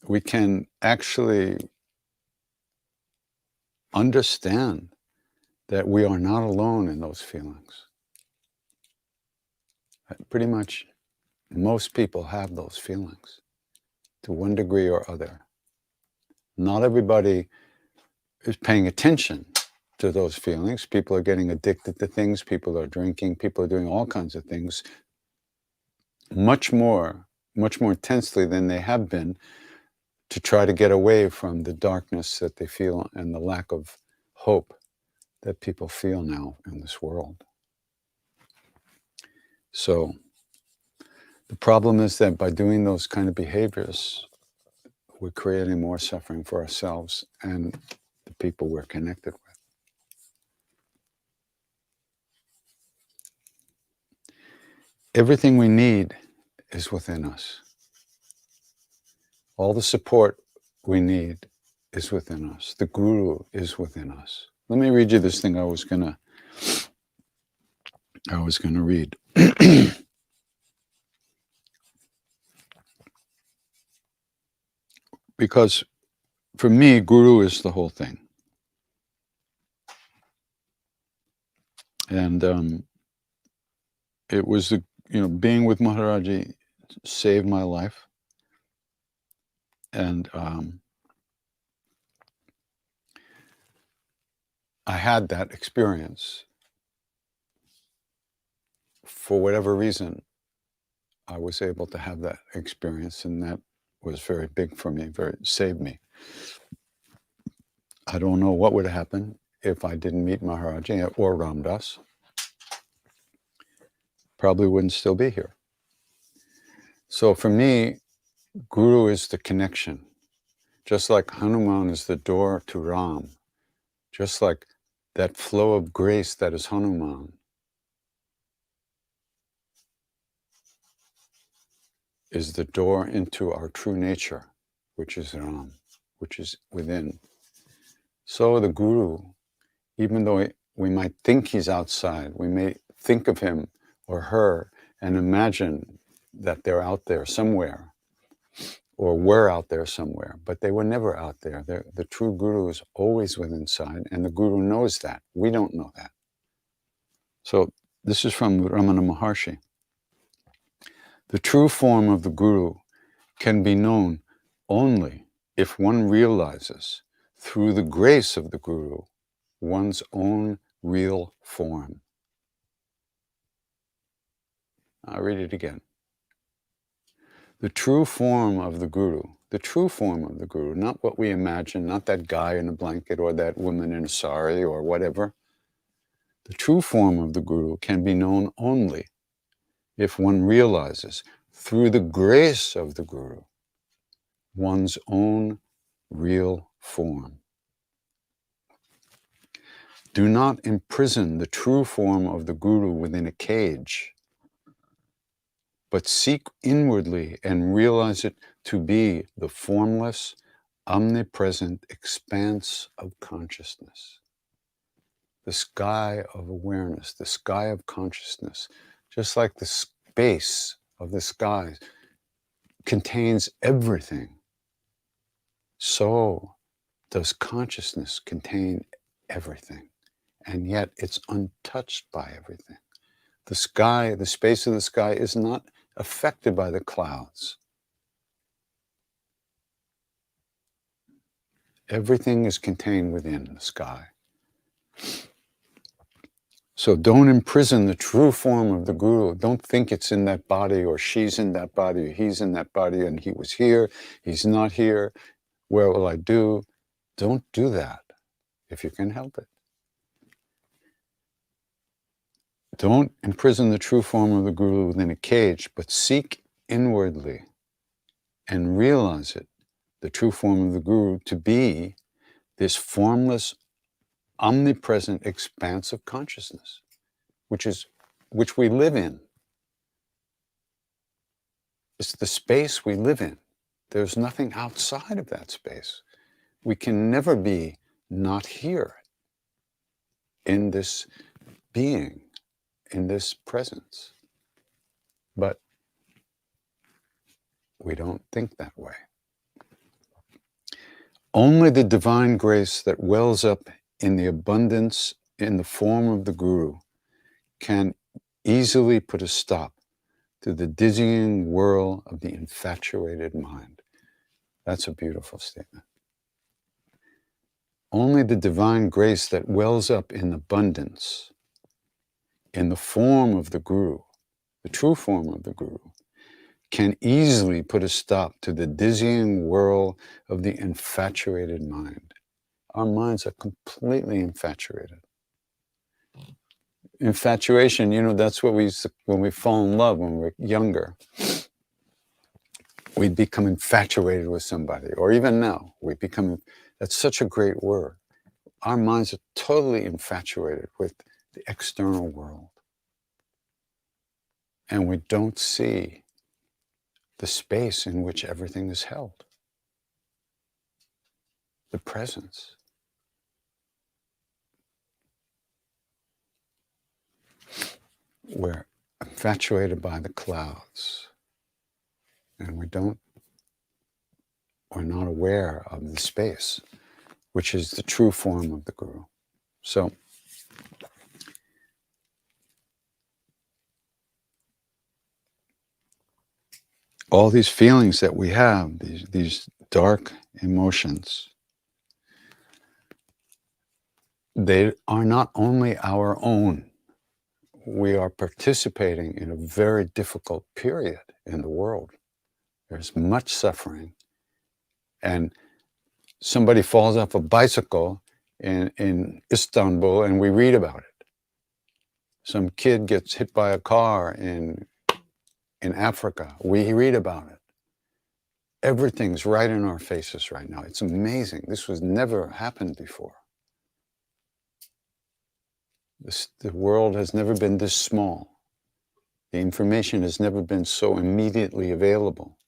we can actually understand that we are not alone in those feelings. Pretty much most people have those feelings to one degree or other. Not everybody is paying attention to those feelings. People are getting addicted to things. People are drinking. People are doing all kinds of things much more intensely than they have been to try to get away from the darkness that they feel and the lack of hope that people feel now in this world. So the problem is that by doing those kind of behaviors, we're creating more suffering for ourselves and the people we're connected with. Everything we need is within us. All the support we need is within us. The guru is within us. Let me read you this thing I was gonna read. Because for me, guru is the whole thing. And it was being with Maharaji saved my life. And I had that experience. For whatever reason, I was able to have that experience, and that was very big for me, saved me. I don't know what would have happened if I didn't meet Maharaji or Ram Dass. Probably wouldn't still be here. So for me, guru is the connection. Just like Hanuman is the door to Ram, just like that flow of grace that is Hanuman is the door into our true nature, which is Ram, which is within. So the guru, even though we might think he's outside, we may think of him or her and imagine that they're out there somewhere, or we're out there somewhere, but they were never out there. The true guru is always within inside, and the guru knows that. We don't know that. So this is from Ramana Maharshi. The true form of the guru can be known only if one realizes through the grace of the Guru one's own real form. I'll read it again. The true form of the Guru, not what we imagine, not that guy in a blanket or that woman in a sari or whatever. The true form of the Guru can be known only if one realizes through the grace of the Guru one's own real form. Do not imprison the true form of the Guru within a cage, but seek inwardly and realize it to be the formless, omnipresent expanse of consciousness. The sky of awareness, the sky of consciousness, just like the space of the sky contains everything, so does consciousness contain everything, and yet it's untouched by everything. The sky, the space of the sky is not affected by the clouds. Everything is contained within the sky. So don't imprison the true form of the Guru. Don't think it's in that body, or she's in that body, or he's in that body, and he was here, he's not here. Where will I do? Don't do that if you can help it. Don't imprison the true form of the Guru within a cage, but seek inwardly and realize it, the true form of the Guru, to be this formless, omnipresent expanse of consciousness, which we live in. It's the space we live in. There's nothing outside of that space. We can never be not here in this being, in this presence. But we don't think that way. Only the divine grace that wells up in the abundance in the form of the Guru can easily put a stop to the dizzying whirl of the infatuated mind. That's a beautiful statement. Only the divine grace that wells up in abundance in the form of the Guru, the true form of the Guru, can easily put a stop to the dizzying whirl of the infatuated mind. Our minds are completely infatuated. Infatuation, that's what we used to, when we fall in love when we're younger, we'd become infatuated with somebody, or even now, that's such a great word. Our minds are totally infatuated with the external world. And we don't see the space in which everything is held. The presence. We're infatuated by the clouds, and we're not aware of the space, which is the true form of the Guru. So, all these feelings that we have, these dark emotions, they are not only our own. We are participating in a very difficult period in the world. There's much suffering. And somebody falls off a bicycle in Istanbul, and we read about it. Some kid gets hit by a car in Africa. We read about it. Everything's right in our faces right now. It's amazing. This was never happened before. The world has never been this small. The information has never been so immediately available.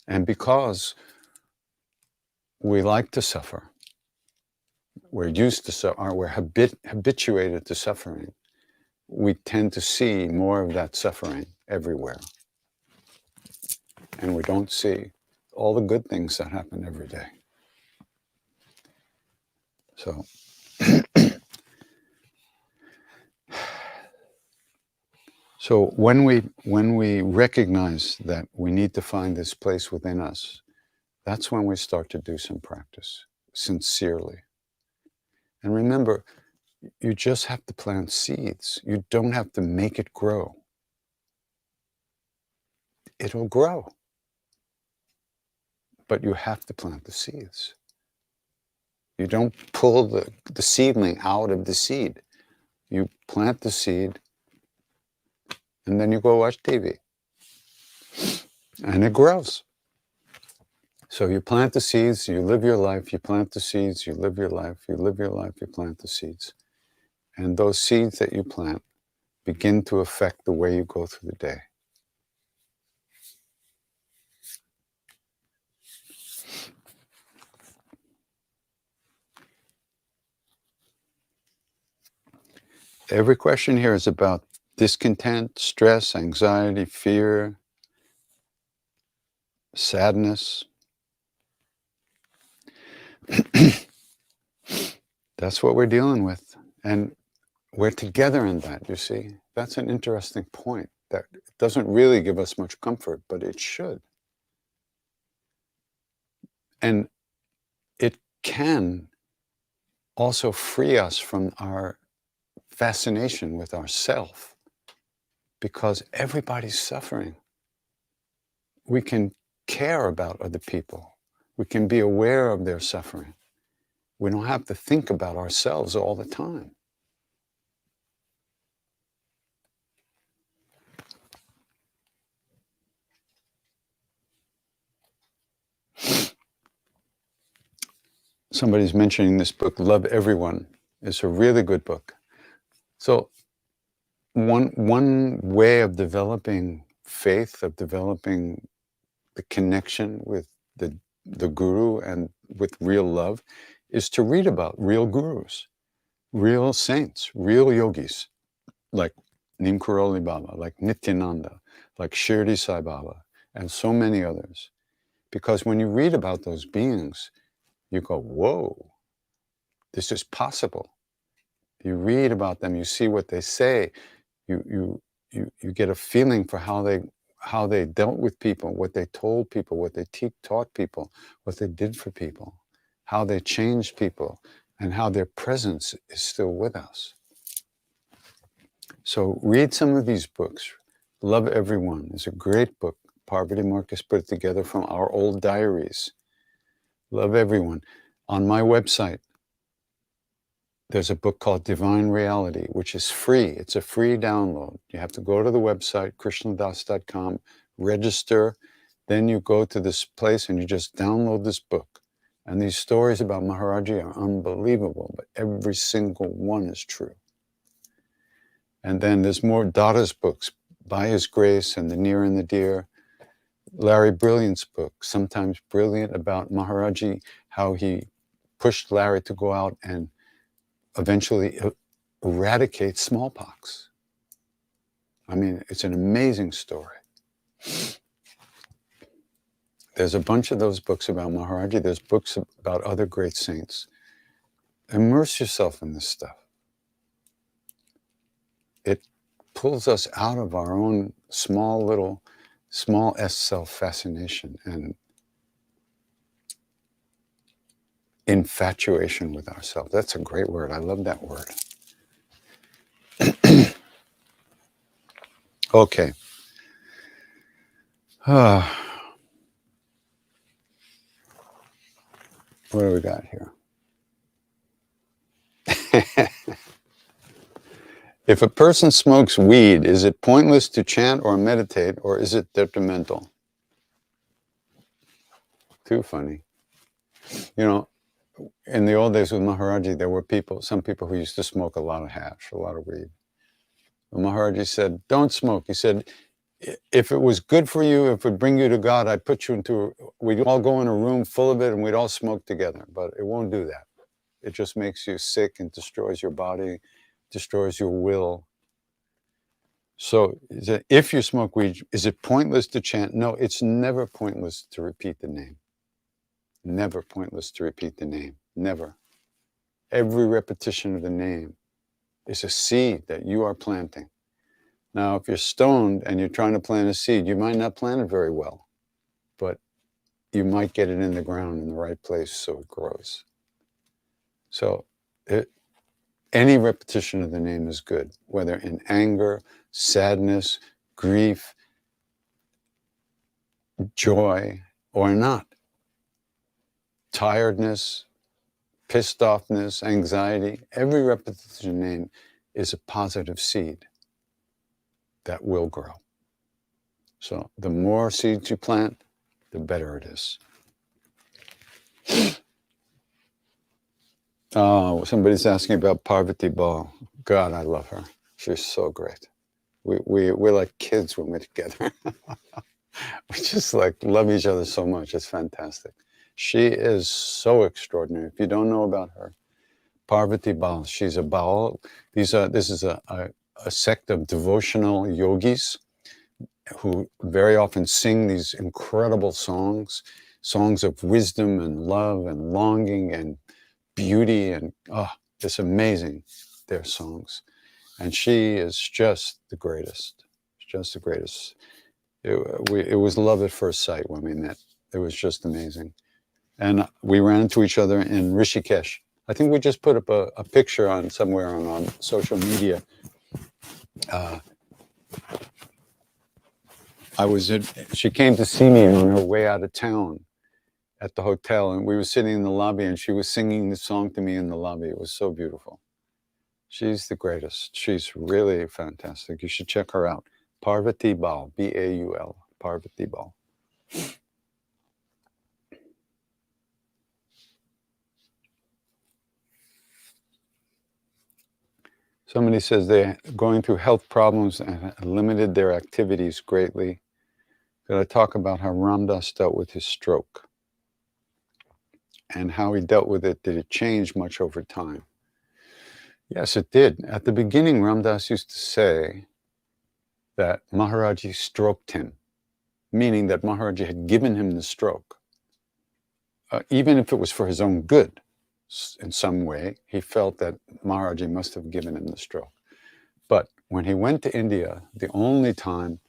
And because we like to suffer, we're used to suffer, we're habituated to suffering, we tend to see more of that suffering everywhere. And we don't see all the good things that happen every day. So, so when we recognize that we need to find this place within us That's when we start to do some practice sincerely. And remember, you just have to plant seeds. You don't have to make it grow. It'll grow. But you have to plant the seeds. You don't pull the seedling out of the seed. You plant the seed, and then you go watch TV. And it grows. So you plant the seeds, you live your life, you plant the seeds, you live your life, you live your life, you plant the seeds. And those seeds that you plant begin to affect the way you go through the day. Every question here is about discontent, stress, anxiety, fear, sadness. That's what we're dealing with. And we're together in that, you see. That's an interesting point. That doesn't really give us much comfort, but it should. And it can also free us from our fascination with ourself, because everybody's suffering. We can care about other people. We can be aware of their suffering. We don't have to think about ourselves all the time. Somebody's mentioning this book, Love Everyone. It's a really good book. So one way of developing faith, of developing the connection with the guru and with real love, is to read about real gurus, real saints, real yogis, like Neem Karoli Baba, like Nityananda, like Shirdi Sai Baba, and so many others. Because when you read about those beings, you go, whoa, this is possible. You read about them, you see what they say, you get a feeling for how they dealt with people, what they told people, what they taught people, what they did for people, how they changed people, and how their presence is still with us. So read some of these books. Love Everyone is a great book. Parvati Marcus put it together from our old diaries. Love Everyone. On my website, there's a book called Divine Reality, which is free. It's a free download. You have to go to the website, krishnadas.com, register. Then you go to this place and you just download this book. And these stories about Maharaji are unbelievable, but every single one is true. And then there's more Dada's books, By His Grace and The Near and the Dear. Larry Brilliant's book, Sometimes Brilliant, about Maharaji, how he pushed Larry to go out and eventually eradicate smallpox. I mean, it's an amazing story. There's a bunch of those books about Maharaji. There's books about other great saints. Immerse yourself in this stuff. It pulls us out of our own small S self fascination and infatuation with ourselves. That's a great word. I love that word. Okay. What do we got here? If a person smokes weed, is it pointless to chant or meditate, or is it detrimental? Too funny. You know, in the old days with Maharaji, there were some people who used to smoke a lot of hash, a lot of weed. And Maharaji said, don't smoke. He said, if it was good for you, if it would bring you to God, I'd put you we'd all go in a room full of it and we'd all smoke together, but it won't do that. It just makes you sick and destroys your body, destroys your will. So if you smoke weed, is it pointless to chant? No, it's never pointless to repeat the name. Never pointless to repeat the name. Never. Every repetition of the name is a seed that you are planting. Now, if you're stoned and you're trying to plant a seed, you might not plant it very well. But you might get it in the ground in the right place so it grows. So any repetition of the name is good, whether in anger, sadness, grief, joy, or not. Tiredness, pissed offness, anxiety, every repetition name is a positive seed that will grow. So the more seeds you plant, the better it is. Oh, somebody's asking about Parvati Ball. God, I love her. She's so great. We're like kids when we're together. We just like love each other so much. It's fantastic. She is so extraordinary. If you don't know about her, Parvati Bal, she's a Baal. This is a sect of devotional yogis who very often sing these incredible songs of wisdom and love and longing and beauty, and it's amazing, their songs. And she is just the greatest. Just the greatest. It was love at first sight when we met. It was just amazing. And we ran into each other in Rishikesh. I think we just put up a picture on somewhere on social media. She came to see me on her way out of town at the hotel, and we were sitting in the lobby, and she was singing the song to me in the lobby. It was so beautiful. She's the greatest. She's really fantastic. You should check her out. Parvati Bal, B-A-U-L, Parvati Bal. Somebody says they're going through health problems and limited their activities greatly. Could I talk about how Ram Dass dealt with his stroke and how he dealt with it? Did it change much over time? Yes, it did. At the beginning, Ram Dass used to say that Maharaji stroked him, meaning that Maharaji had given him the stroke. Even if it was for his own good, in some way, he felt that Maharaji must have given him the stroke. But when he went to India, the only time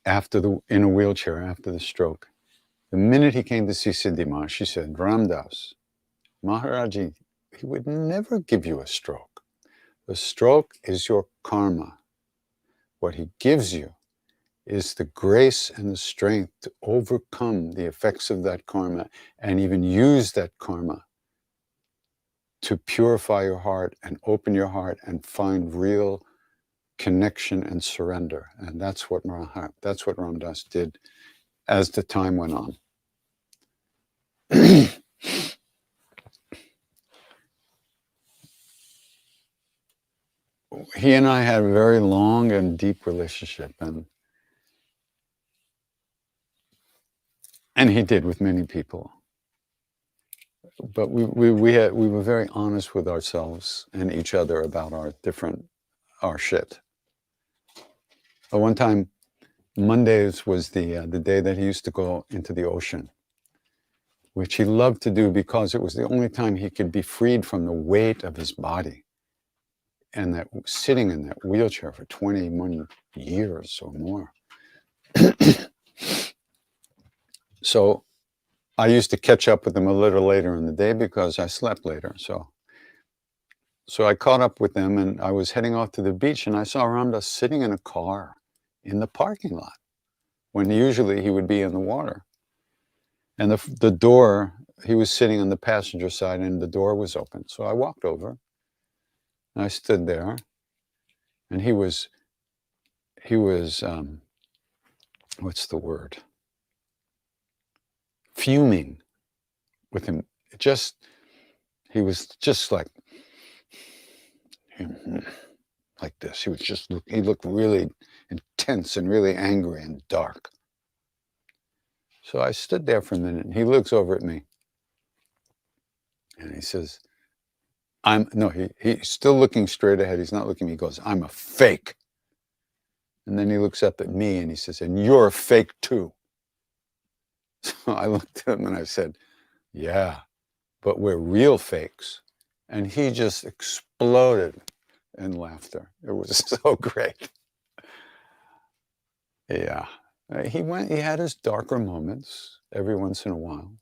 in a wheelchair after the stroke, the minute he came to see Siddhima, she said, Ram Dass, Maharaji, he would never give you a stroke. The stroke is your karma. What he gives you is the grace and the strength to overcome the effects of that karma and even use that karma to purify your heart and open your heart and find real connection and surrender. And that's what Ram Dass did as the time went on. He and I had a very long and deep relationship, and he did with many people. But we were very honest with ourselves and each other about our shit. But one time, Mondays was the day that he used to go into the ocean, which he loved to do because it was the only time he could be freed from the weight of his body. And that sitting in that wheelchair for 21 years or more. So I used to catch up with him a little later in the day because I slept later. So I caught up with them, and I was heading off to the beach, and I saw Ram Dass sitting in a car in the parking lot when usually he would be in the water. And the door, he was sitting on the passenger side, and the door was open. So I walked over, and I stood there, and he was what's the word? Fuming with him. He was just like this. He looked really intense and really angry and dark. So I stood there for a minute, and he looks over at me, and he says, he's still looking straight ahead. He's not looking at me. He goes, I'm a fake. And then he looks up at me, and he says, and you're a fake too. So I looked at him, and I said, yeah, but we're real fakes. And he just exploded in laughter. It was so great. Yeah. He had his darker moments every once in a while,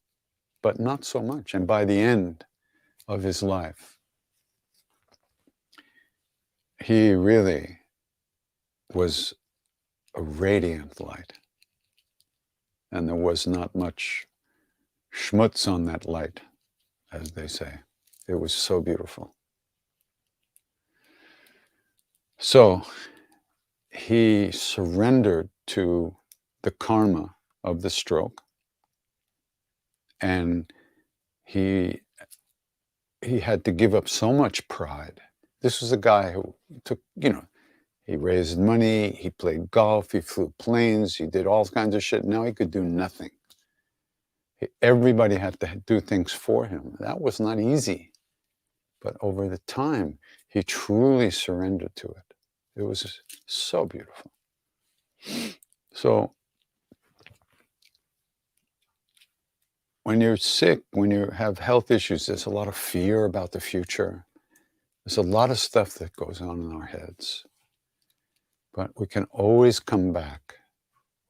but not so much. And by the end of his life, he really was a radiant light. And there was not much schmutz on that light, as they say. It was so beautiful. So he surrendered to the karma of the stroke, and he had to give up so much pride. This was a guy who took, he raised money, he played golf, he flew planes, he did all kinds of shit. Now he could do nothing. Everybody had to do things for him. That was not easy. But over the time, he truly surrendered to it. It was so beautiful. So when you're sick, when you have health issues, there's a lot of fear about the future. There's a lot of stuff that goes on in our heads. But we can always come back,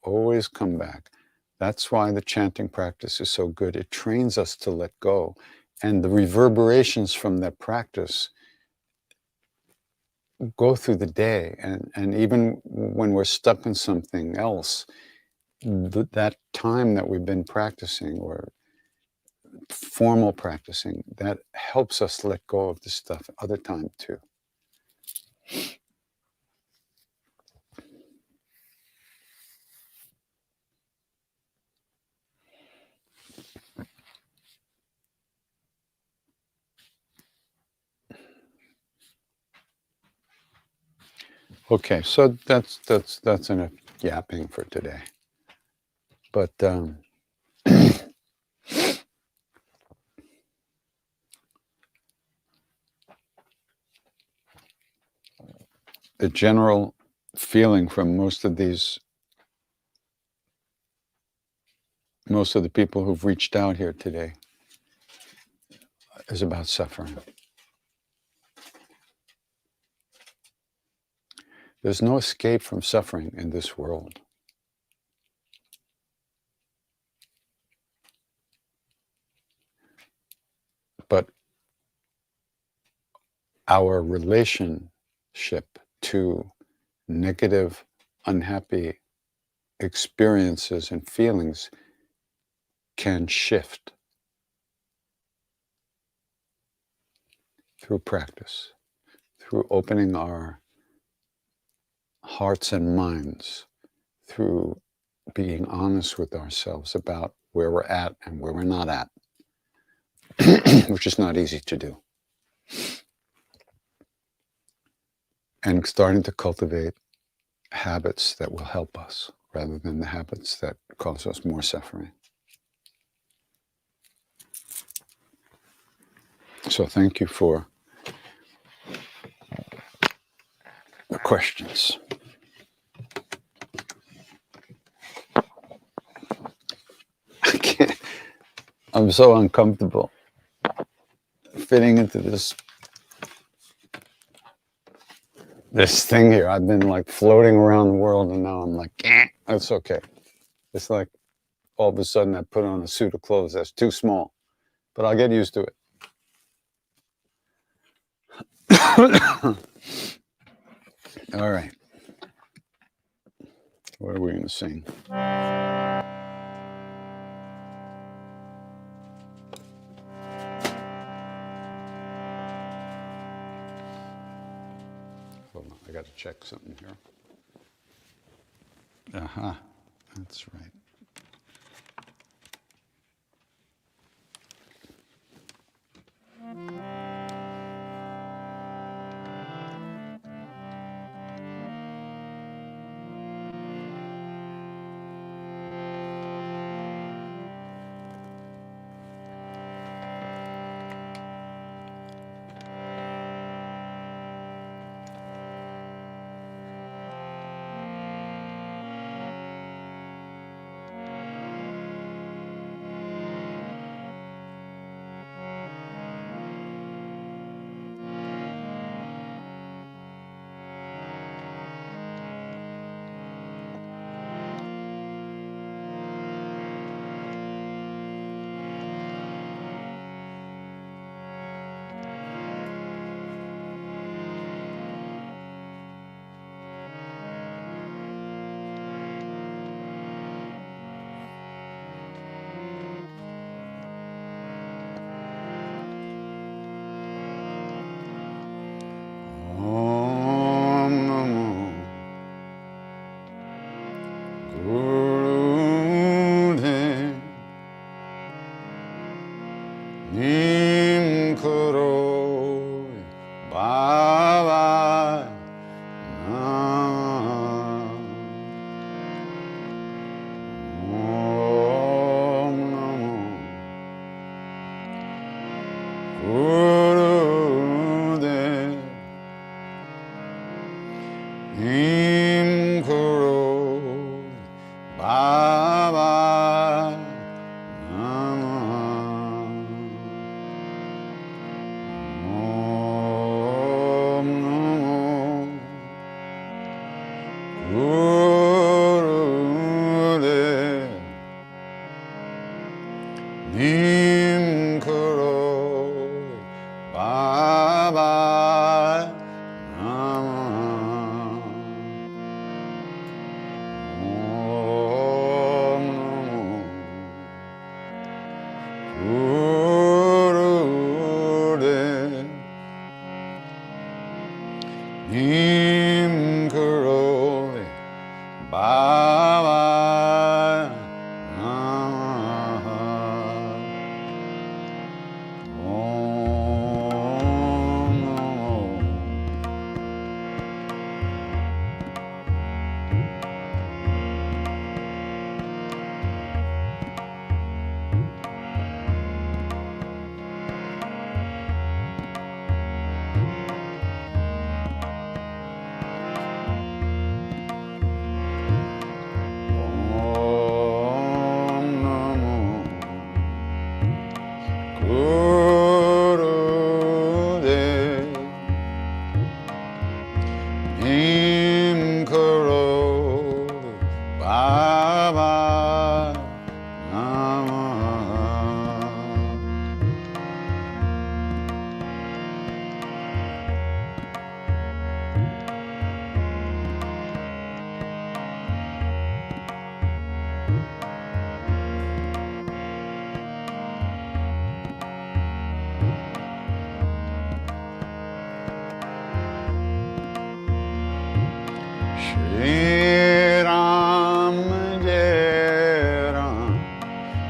always come back. That's why the chanting practice is so good. It trains us to let go. And the reverberations from that practice go through the day. And even when we're stuck in something else, that time that we've been practicing or formal practicing, that helps us let go of the stuff other time too. Okay, so that's enough yapping for today. But the general feeling from most of the people who've reached out here today is about suffering. There's no escape from suffering in this world. But our relationship to negative, unhappy experiences and feelings can shift through practice, through opening our hearts and minds, through being honest with ourselves about where we're at and where we're not at, which is not easy to do. And starting to cultivate habits that will help us rather than the habits that cause us more suffering. So thank you for the questions. I can't, I'm so uncomfortable fitting into this thing here. I've been like floating around the world and now I'm like, that's okay. It's like all of a sudden I put on a suit of clothes that's too small, but I'll get used to it. All right. What are we going to sing? Hold on, I got to check something here. That's right. Nim Kuro Baba Nam Om Namo Gurudev Nim Kuro Baba Om Namo Gurudev Nim Karo Baba Namah Om Namo Gurudev Nim Karo Baba Namah Om Namo Om Namo Gurudev Nim Karo Baba Namah Shri Ram Jai Ram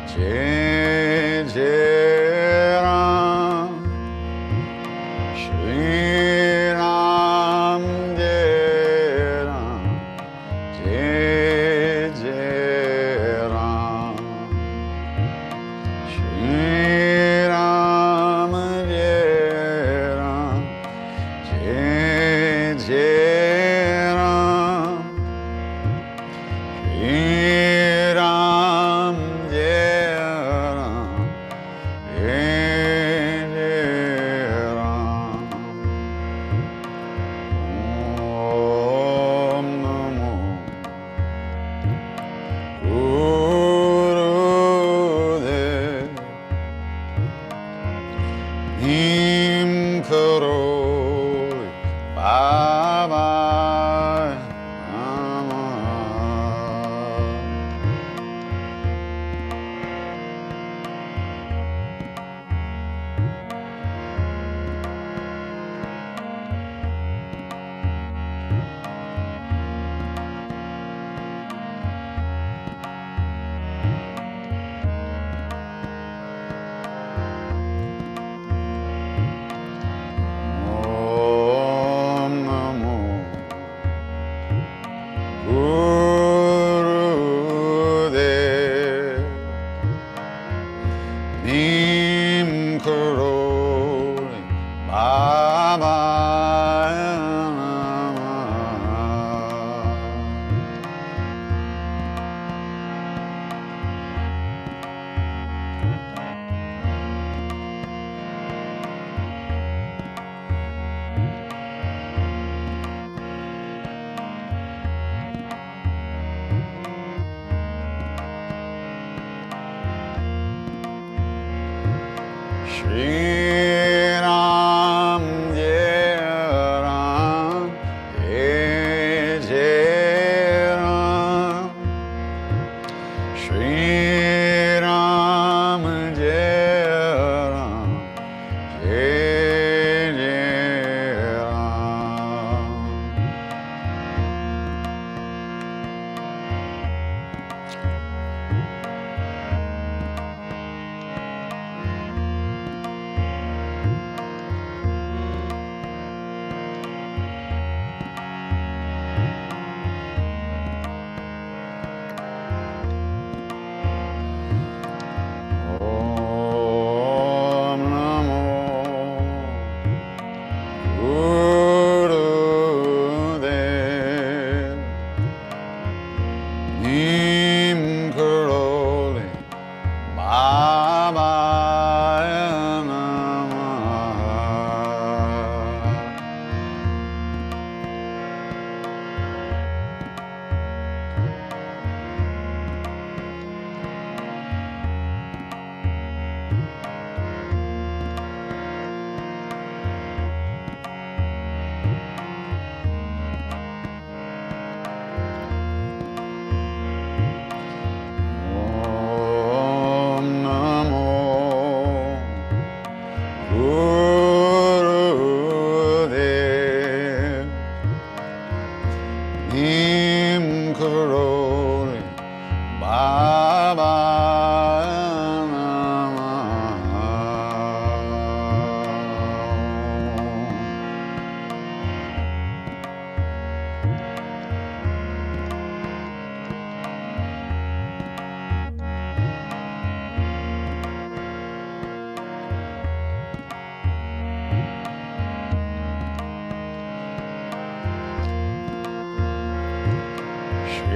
Jai Jai Ram Shri Ram Jai Ram Jai Jai Ram Shri Ram Jai Ram Jai Jai Ram Shri Ram Jai Ram Jai Jai Ram Om Namo Gurudev Nim Karo Baba Namah Om Namo Gurudev Nim Karo Baba Shri Ram Jai Ram Jai Jai Ram Shri Ram Jai Ram Jai Jai Ram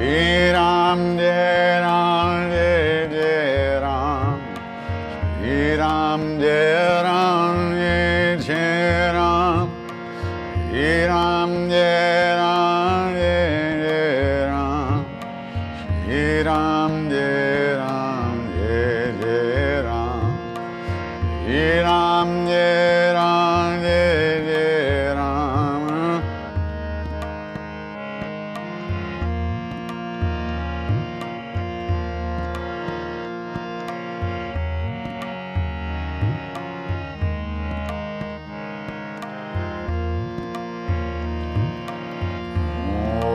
Shri Ram Jai Ram Jai Jai Ram. Shri Ram Jai Ram Jai Jai Ram. Shri Ram Jai Ram Jai Jai Ram. Shri Ram Jai Ram Jai Jai Ram. Shri Ram Jai Ram Jai Jai Ram.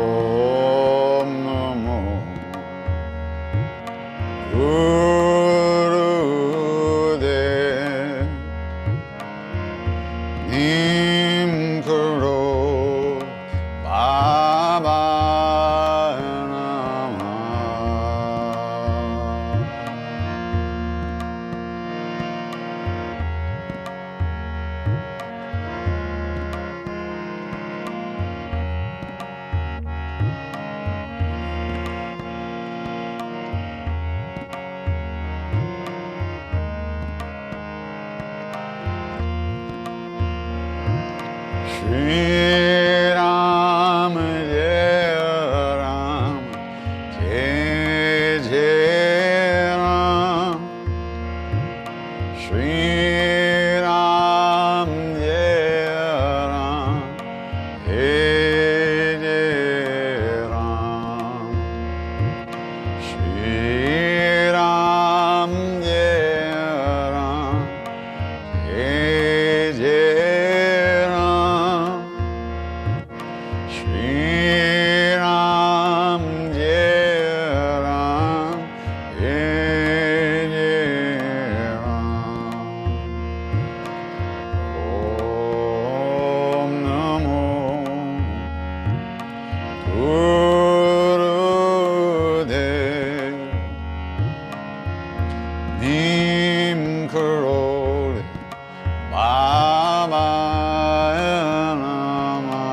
Om Namo Gurudev. Nim Karo Baba Namah. Shri Ram Jai Ram Jai Jai Ram. Shri Ram Jai Ram Jai Jai Ram. Shri Ram Jai Ram Jai Jai Ram. Shri Ram Jai Ram Jai Jai Ram. Om Namo Gurudev. Nim Karo Baba Namah.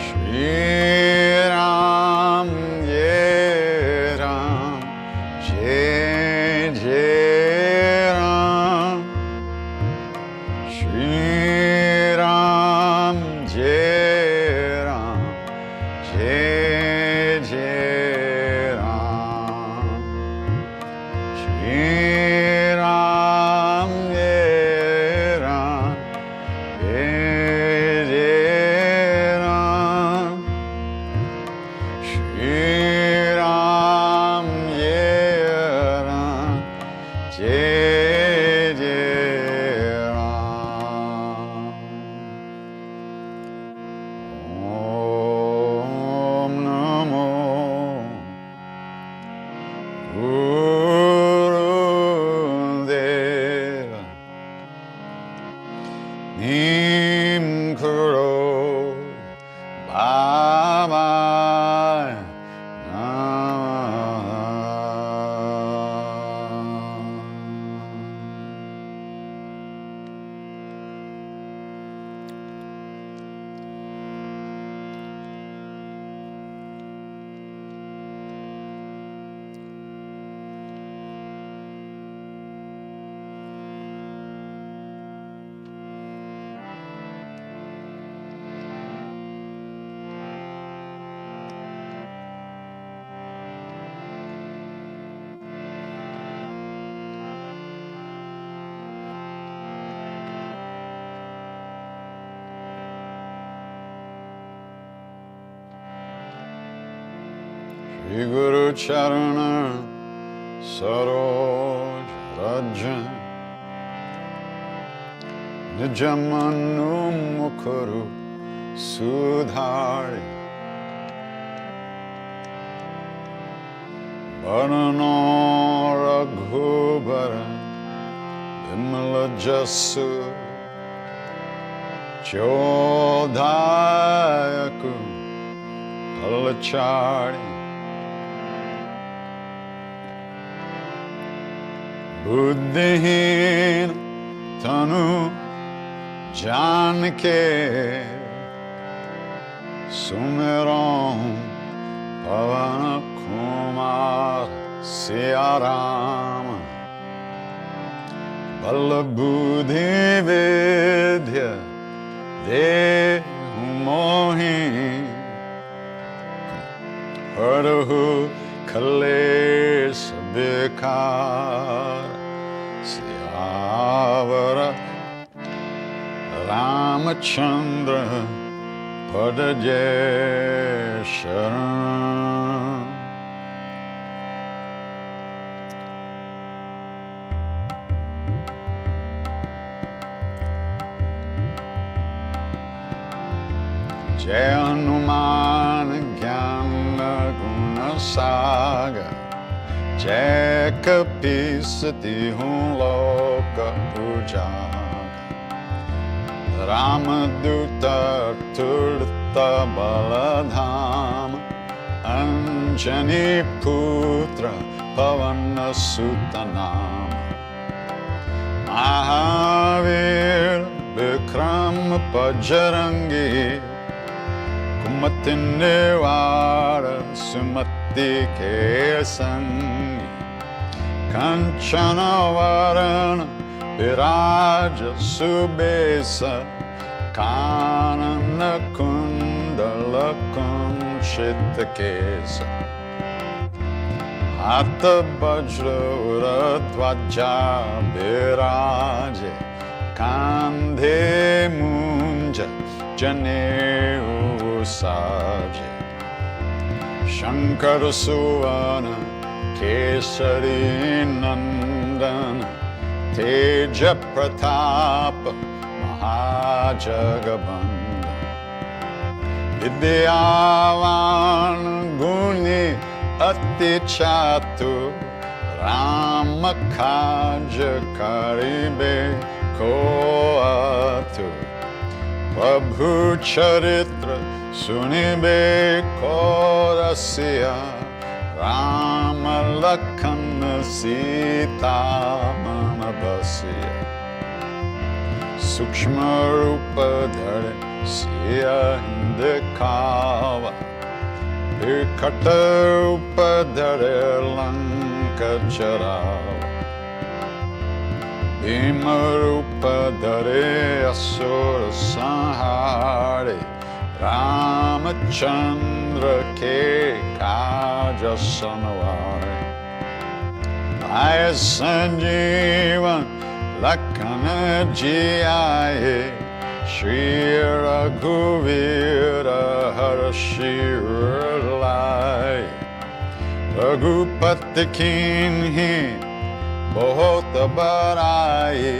Shri Ram Jai Ram Jai Jai Ram. Shri Ram Jai Ram Jai Jai Ram. Shri Ram Jai Ram Jai Jai Ram. Shri Ram Jai Ram Jai Jai Ram. Om Namo Gurudev. Nim Karo Baba Shri Guru Charana Saroj Raja Nijamanu Mukuru Sudhari Varano Raghubara Vimala Jasu Chodhayaku Palachari Buddhihin Tanu Janke Sumeron Pavana Kumar Siarama Balabuddhi Vidya Dehumohi Hardahu Kales Bikar Siyavara Ramachandra Padajesharam. Jai Hanuman Gyana Guna Saga Jai Kapisati Hun Loka Pujaga Ramaduta Turta Baladhama Anjani Putra Pavana Sutanama Mahavir Bikram Pajarangi Kumati Nivara Sumati Kesangi Kanchana Varana Viraja Subesa Kanana Kundala Kunchita Kesa Hatha Vajra Uradvaja Viraje Kandhe Munja Janeu Saje Shankara Suvana Kesari Nandana Teja Pratapa Mahajagabanda Vidyavan Guni Ati Chatu Ramakaja Karibe Koatu Prabhu Charitra Sunibe Korasya Rama Lakhana Sita Manabasya Sukshma Rupa Dhare Siya Hindikava Virkata Rupa Dhare Lanka Charava Bhima Rupa Dhare Asura Sanhare Ramachandra Ke Kaja Sanavare Jaya Sanjeevan Lakhana Jiyaye Shri Raghuvira Harashiralai Raghupati Kinhi Bahut Baraye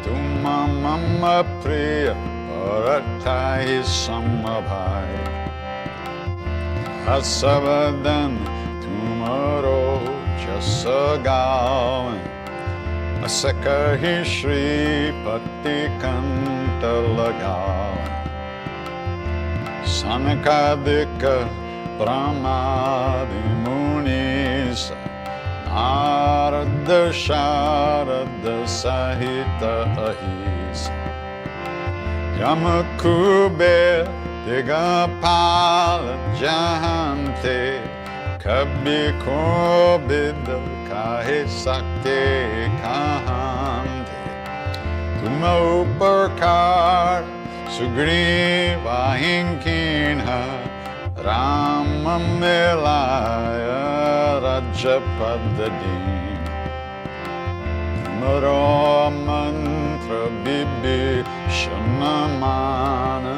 Tumma Mama Priya Paratai Samabhai Asavadan Tumaro Jasagavan Asakahi Shri Pati Kanta Lagavan Sanakadika Pramadi Munisa Narada Sharada Sahita Ahisa Yamakube Digapala Jahante Kabhi Kobid Kahe Sakte Kahante Tuma Uparkar Sugriva Hinkinha Rama Melaya Rajapadadin Maro Mantra Bibi Shanamana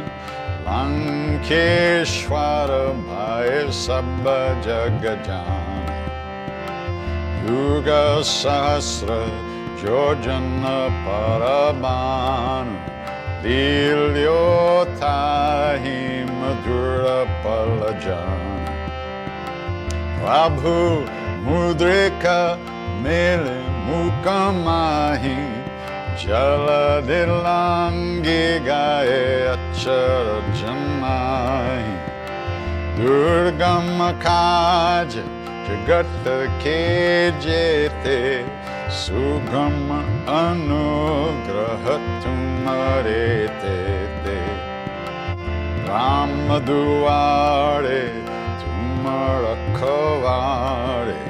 Lankeshwara Bhai Sabba Jagajana Yuga Sahasra Jojana Parabhanu Dilyotahi Madhura Palajana Prabhu Mudrika Mele Mukamahi Jaladilangi gaye achara janai Durgam kaj jagat ke jete Sugam anugrah tumhare te Ram duare tum rakhware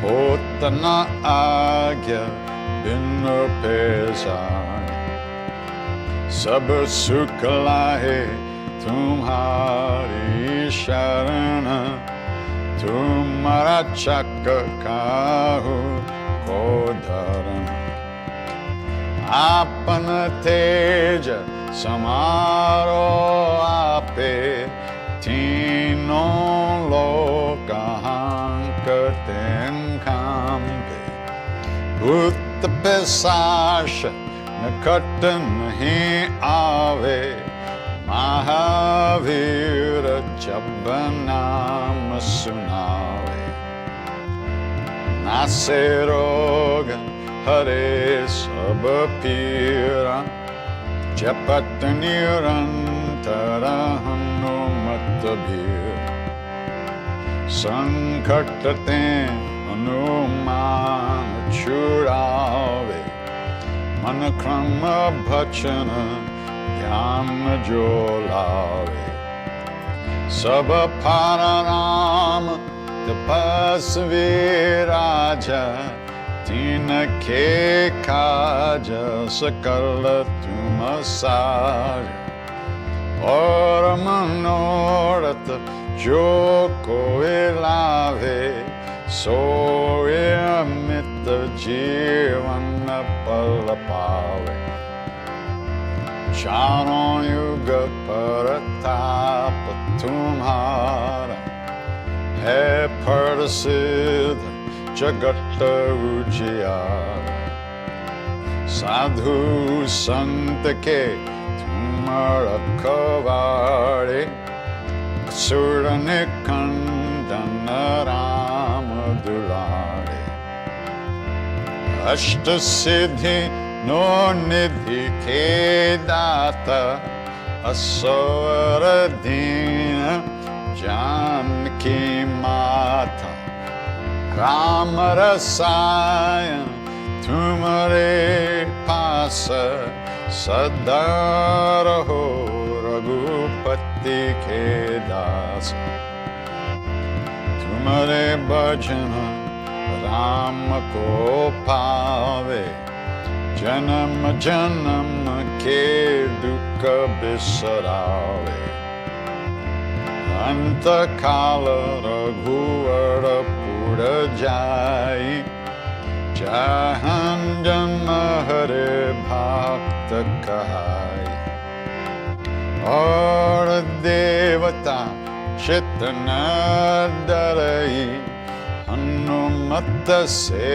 Hot na agya bin pesare Sab sukh lahe tumhari sharana Tumhara chakra kahu ko dharan Apana teja samaro ape Tinon lokahan karten kampe Bhut pesasha nakat nahi ave Mahavir jab naam sunave Nase roga hare sab pira Japat nirantara hanumat bhir Sankatate hanuman churave Manakrama bhachana dhyan jolave Saba pararam tapasvi raja Tina ke kaja sakala tumasarya Aur manorat jo koi lave Soye amit jivan pal pave Charon yuga paratap tumhara Hai parsiddh jagat ujiyara Sadhu sant ke tum rakhware Asura nikandana Rama dulare Ashta siddhi no nidhi ke data Asura dina Janki mata Rama rasayan tumhare pasa Sada raho raghupati ke dasa Tumhare bhajana Ram ko pave Janam janam ke dukha bisarave Anta kala raghuvar pura jai Jahan janma hare bhakta kahai Aur devata chitna darai Hanumat se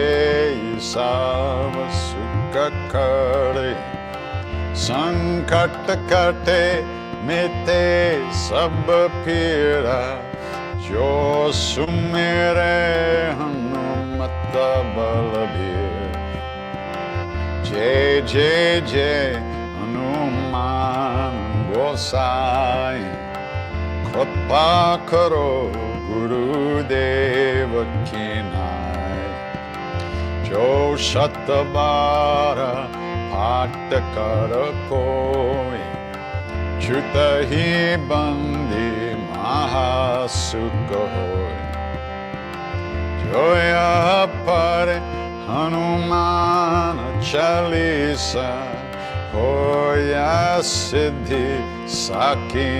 sava sukha kare Sankat kate mete sab pira Jo sumere Hanumat balabhir Jai jai jai Hanuman Gosai Kripa karo Gurudev kinai Jo shatabara Paat kara koi Chuta hi bandi mahasukha hoy Joya pare Hanuman Chalisa Hoya siddhi saki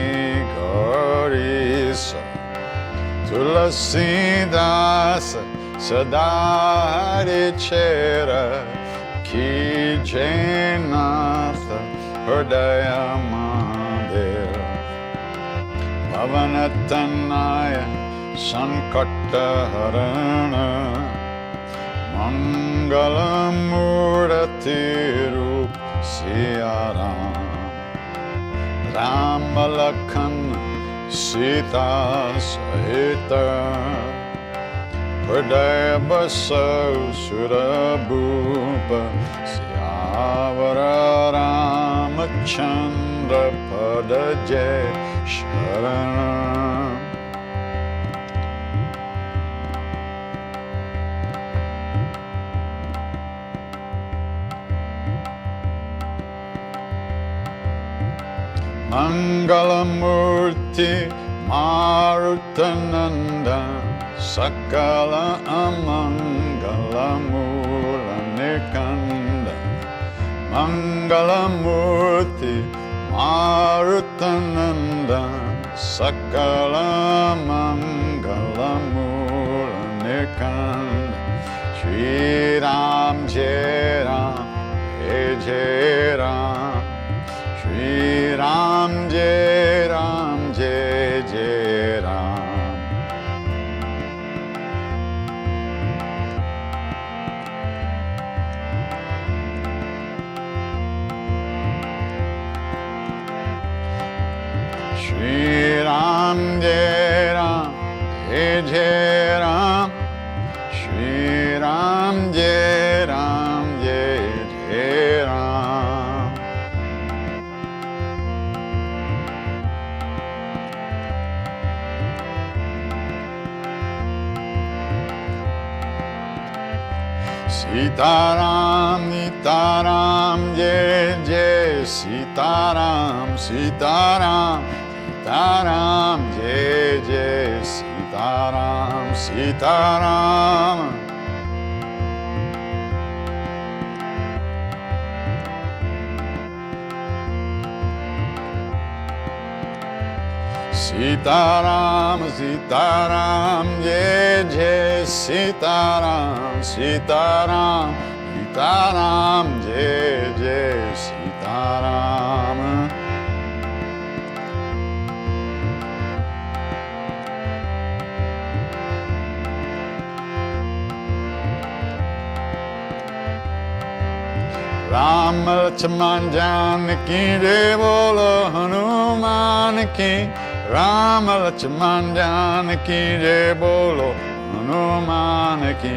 gaurisa Tulasidas sadari chera Ki jainatha hridaya mandir Bhavanatanaya sankata harana Mangalamurati rup siyaram Ram Lakhan Sita Sahita Hridaya Basa Surabhupa Avara Ramachandra Padaje Sharanam. Mangalamurti Marutananda Sakala Amangalamula Nikanda. Mangalamurti Marutananda Sakala Mangalamula Nikanda. Shri Ram Jai Ram Jai Ram. Shri Ram Jai Ram Jai Jai Ram. Shri Ram Jai Ram Jai Jai Ram. Shri Ram Jai Ram Jai Jai Ram. Sitaram, Sitaram, Jai Jai Sitaram, Sitaram, Sitaram, Jai Jai Sitaram, Sitaram. Sitaram, Sitaram, Jai Jai Sitaram, Sitaram, Sitaram, Jai Jai Sitaram. Ram Lakshman Janaki Jai Bolo Hanuman Ki. Ram Lakshman Janaki Jai Bolo Hanuman Ki.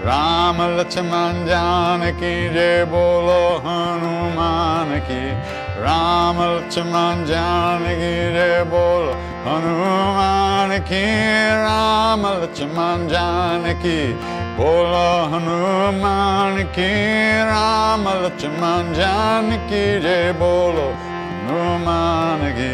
Ram Lakshman Janaki Jai Bolo Hanuman Ki. Ram Lakshman Janaki Jai Bolo Hanuman Ki. Ram Lakshman Janaki Bolo Hanuman Ki. Ram Lakshman Janaki Jai Bolo Hanuman Ki.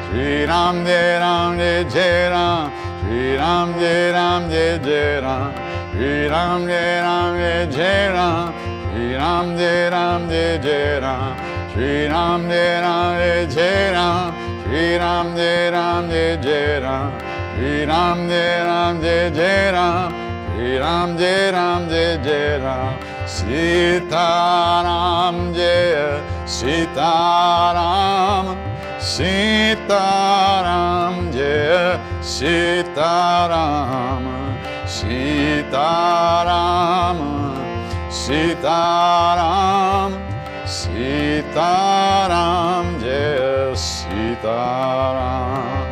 Shri Ram Jai Ram Jai Jai Ram. Shri Ram Jai Ram Jai Jai Ram. Shri Ram Jai Ram Jai Jai Ram. Shri Ram Jai Ram Jai Jai Ram. Shri Ram Jai Ram Jai Jai Ram. Shri Ram Jai Ram Jai Jai Ram. Shri Ram Jai Ram Jai Jai Ram. Shri Ram Jai Ram Jai Jai Ram. Sita Ram Jai Sita Ram. Sita Ram Jai Sita Ram. Sita Ram. Sita Ram. Sita Ram Jai Sita Ram.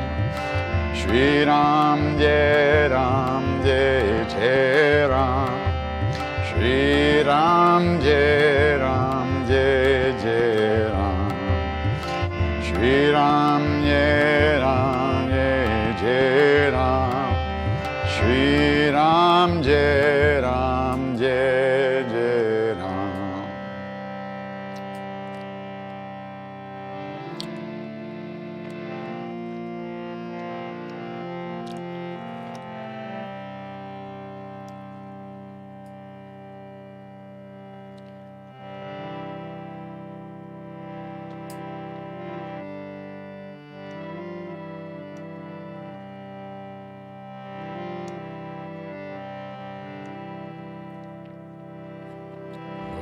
Shri Ram Jai Ram Jai Jai Ram. Shri Ram Jai Ram Jai Jai Ram. Shri Ram Jai Ram Jai Jai Ram. Shri Ram Jai Ram Jai Jai Ram.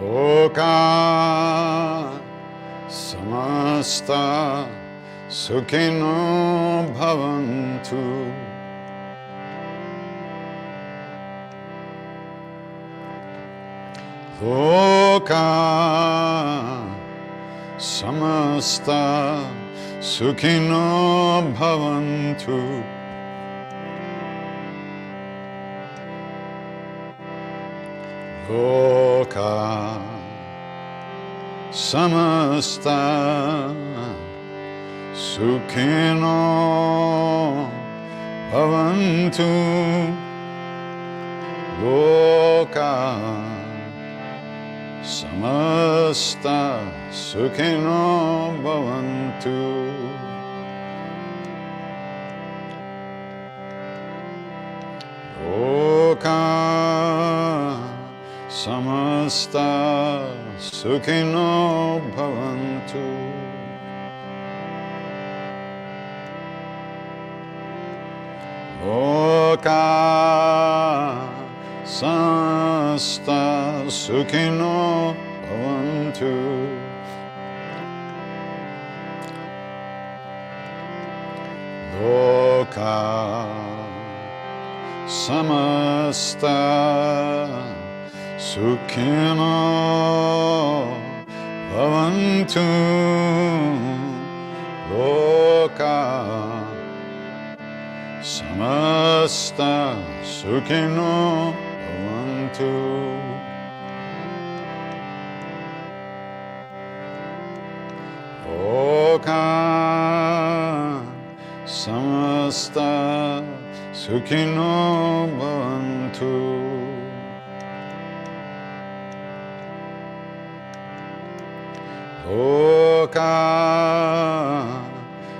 Loka samasta sukhino bhavantu. Loka samasta sukhino bhavantu. Loka samasta sukhino bhavantu loka samasta sukhino bhavantu. Loka samasta sukhino bhavantu. Loka samasta sukhino bhavantu. Loka samasta sukhino bhavantu. Loka samasta sukhino bhavantu. Loka samasta sukhino bhavantu. Loka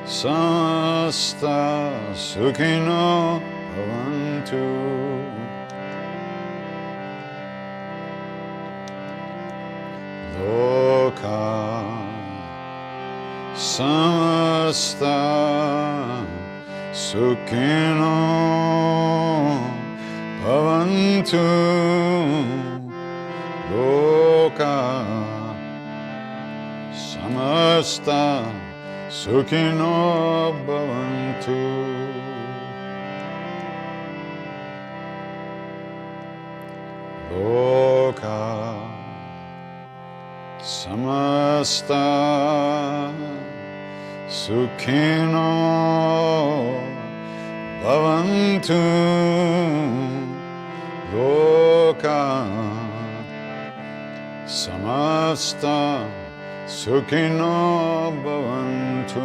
samasta sukhino bhavantu. Loka samasta sukhino bhavantu. Loka samasta sukhino bhavantu. Loka samasta sukhino bhavantu. Loka samasta sukhino bhavantu.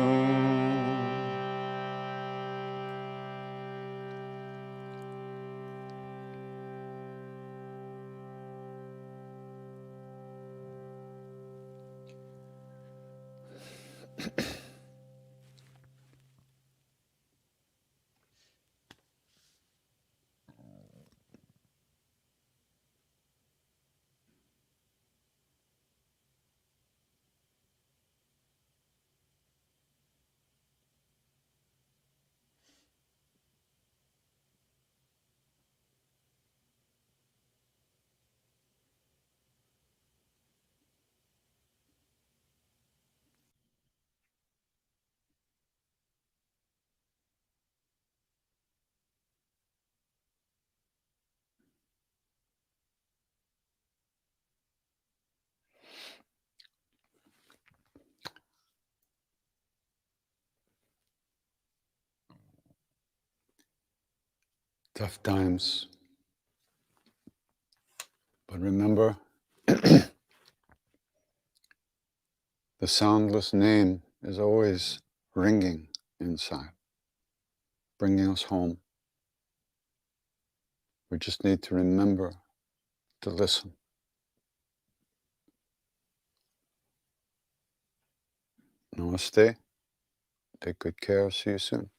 Tough times. But remember, the soundless name is always ringing inside, bringing us home. We just need to remember to listen. Namaste. Take good care. See you soon.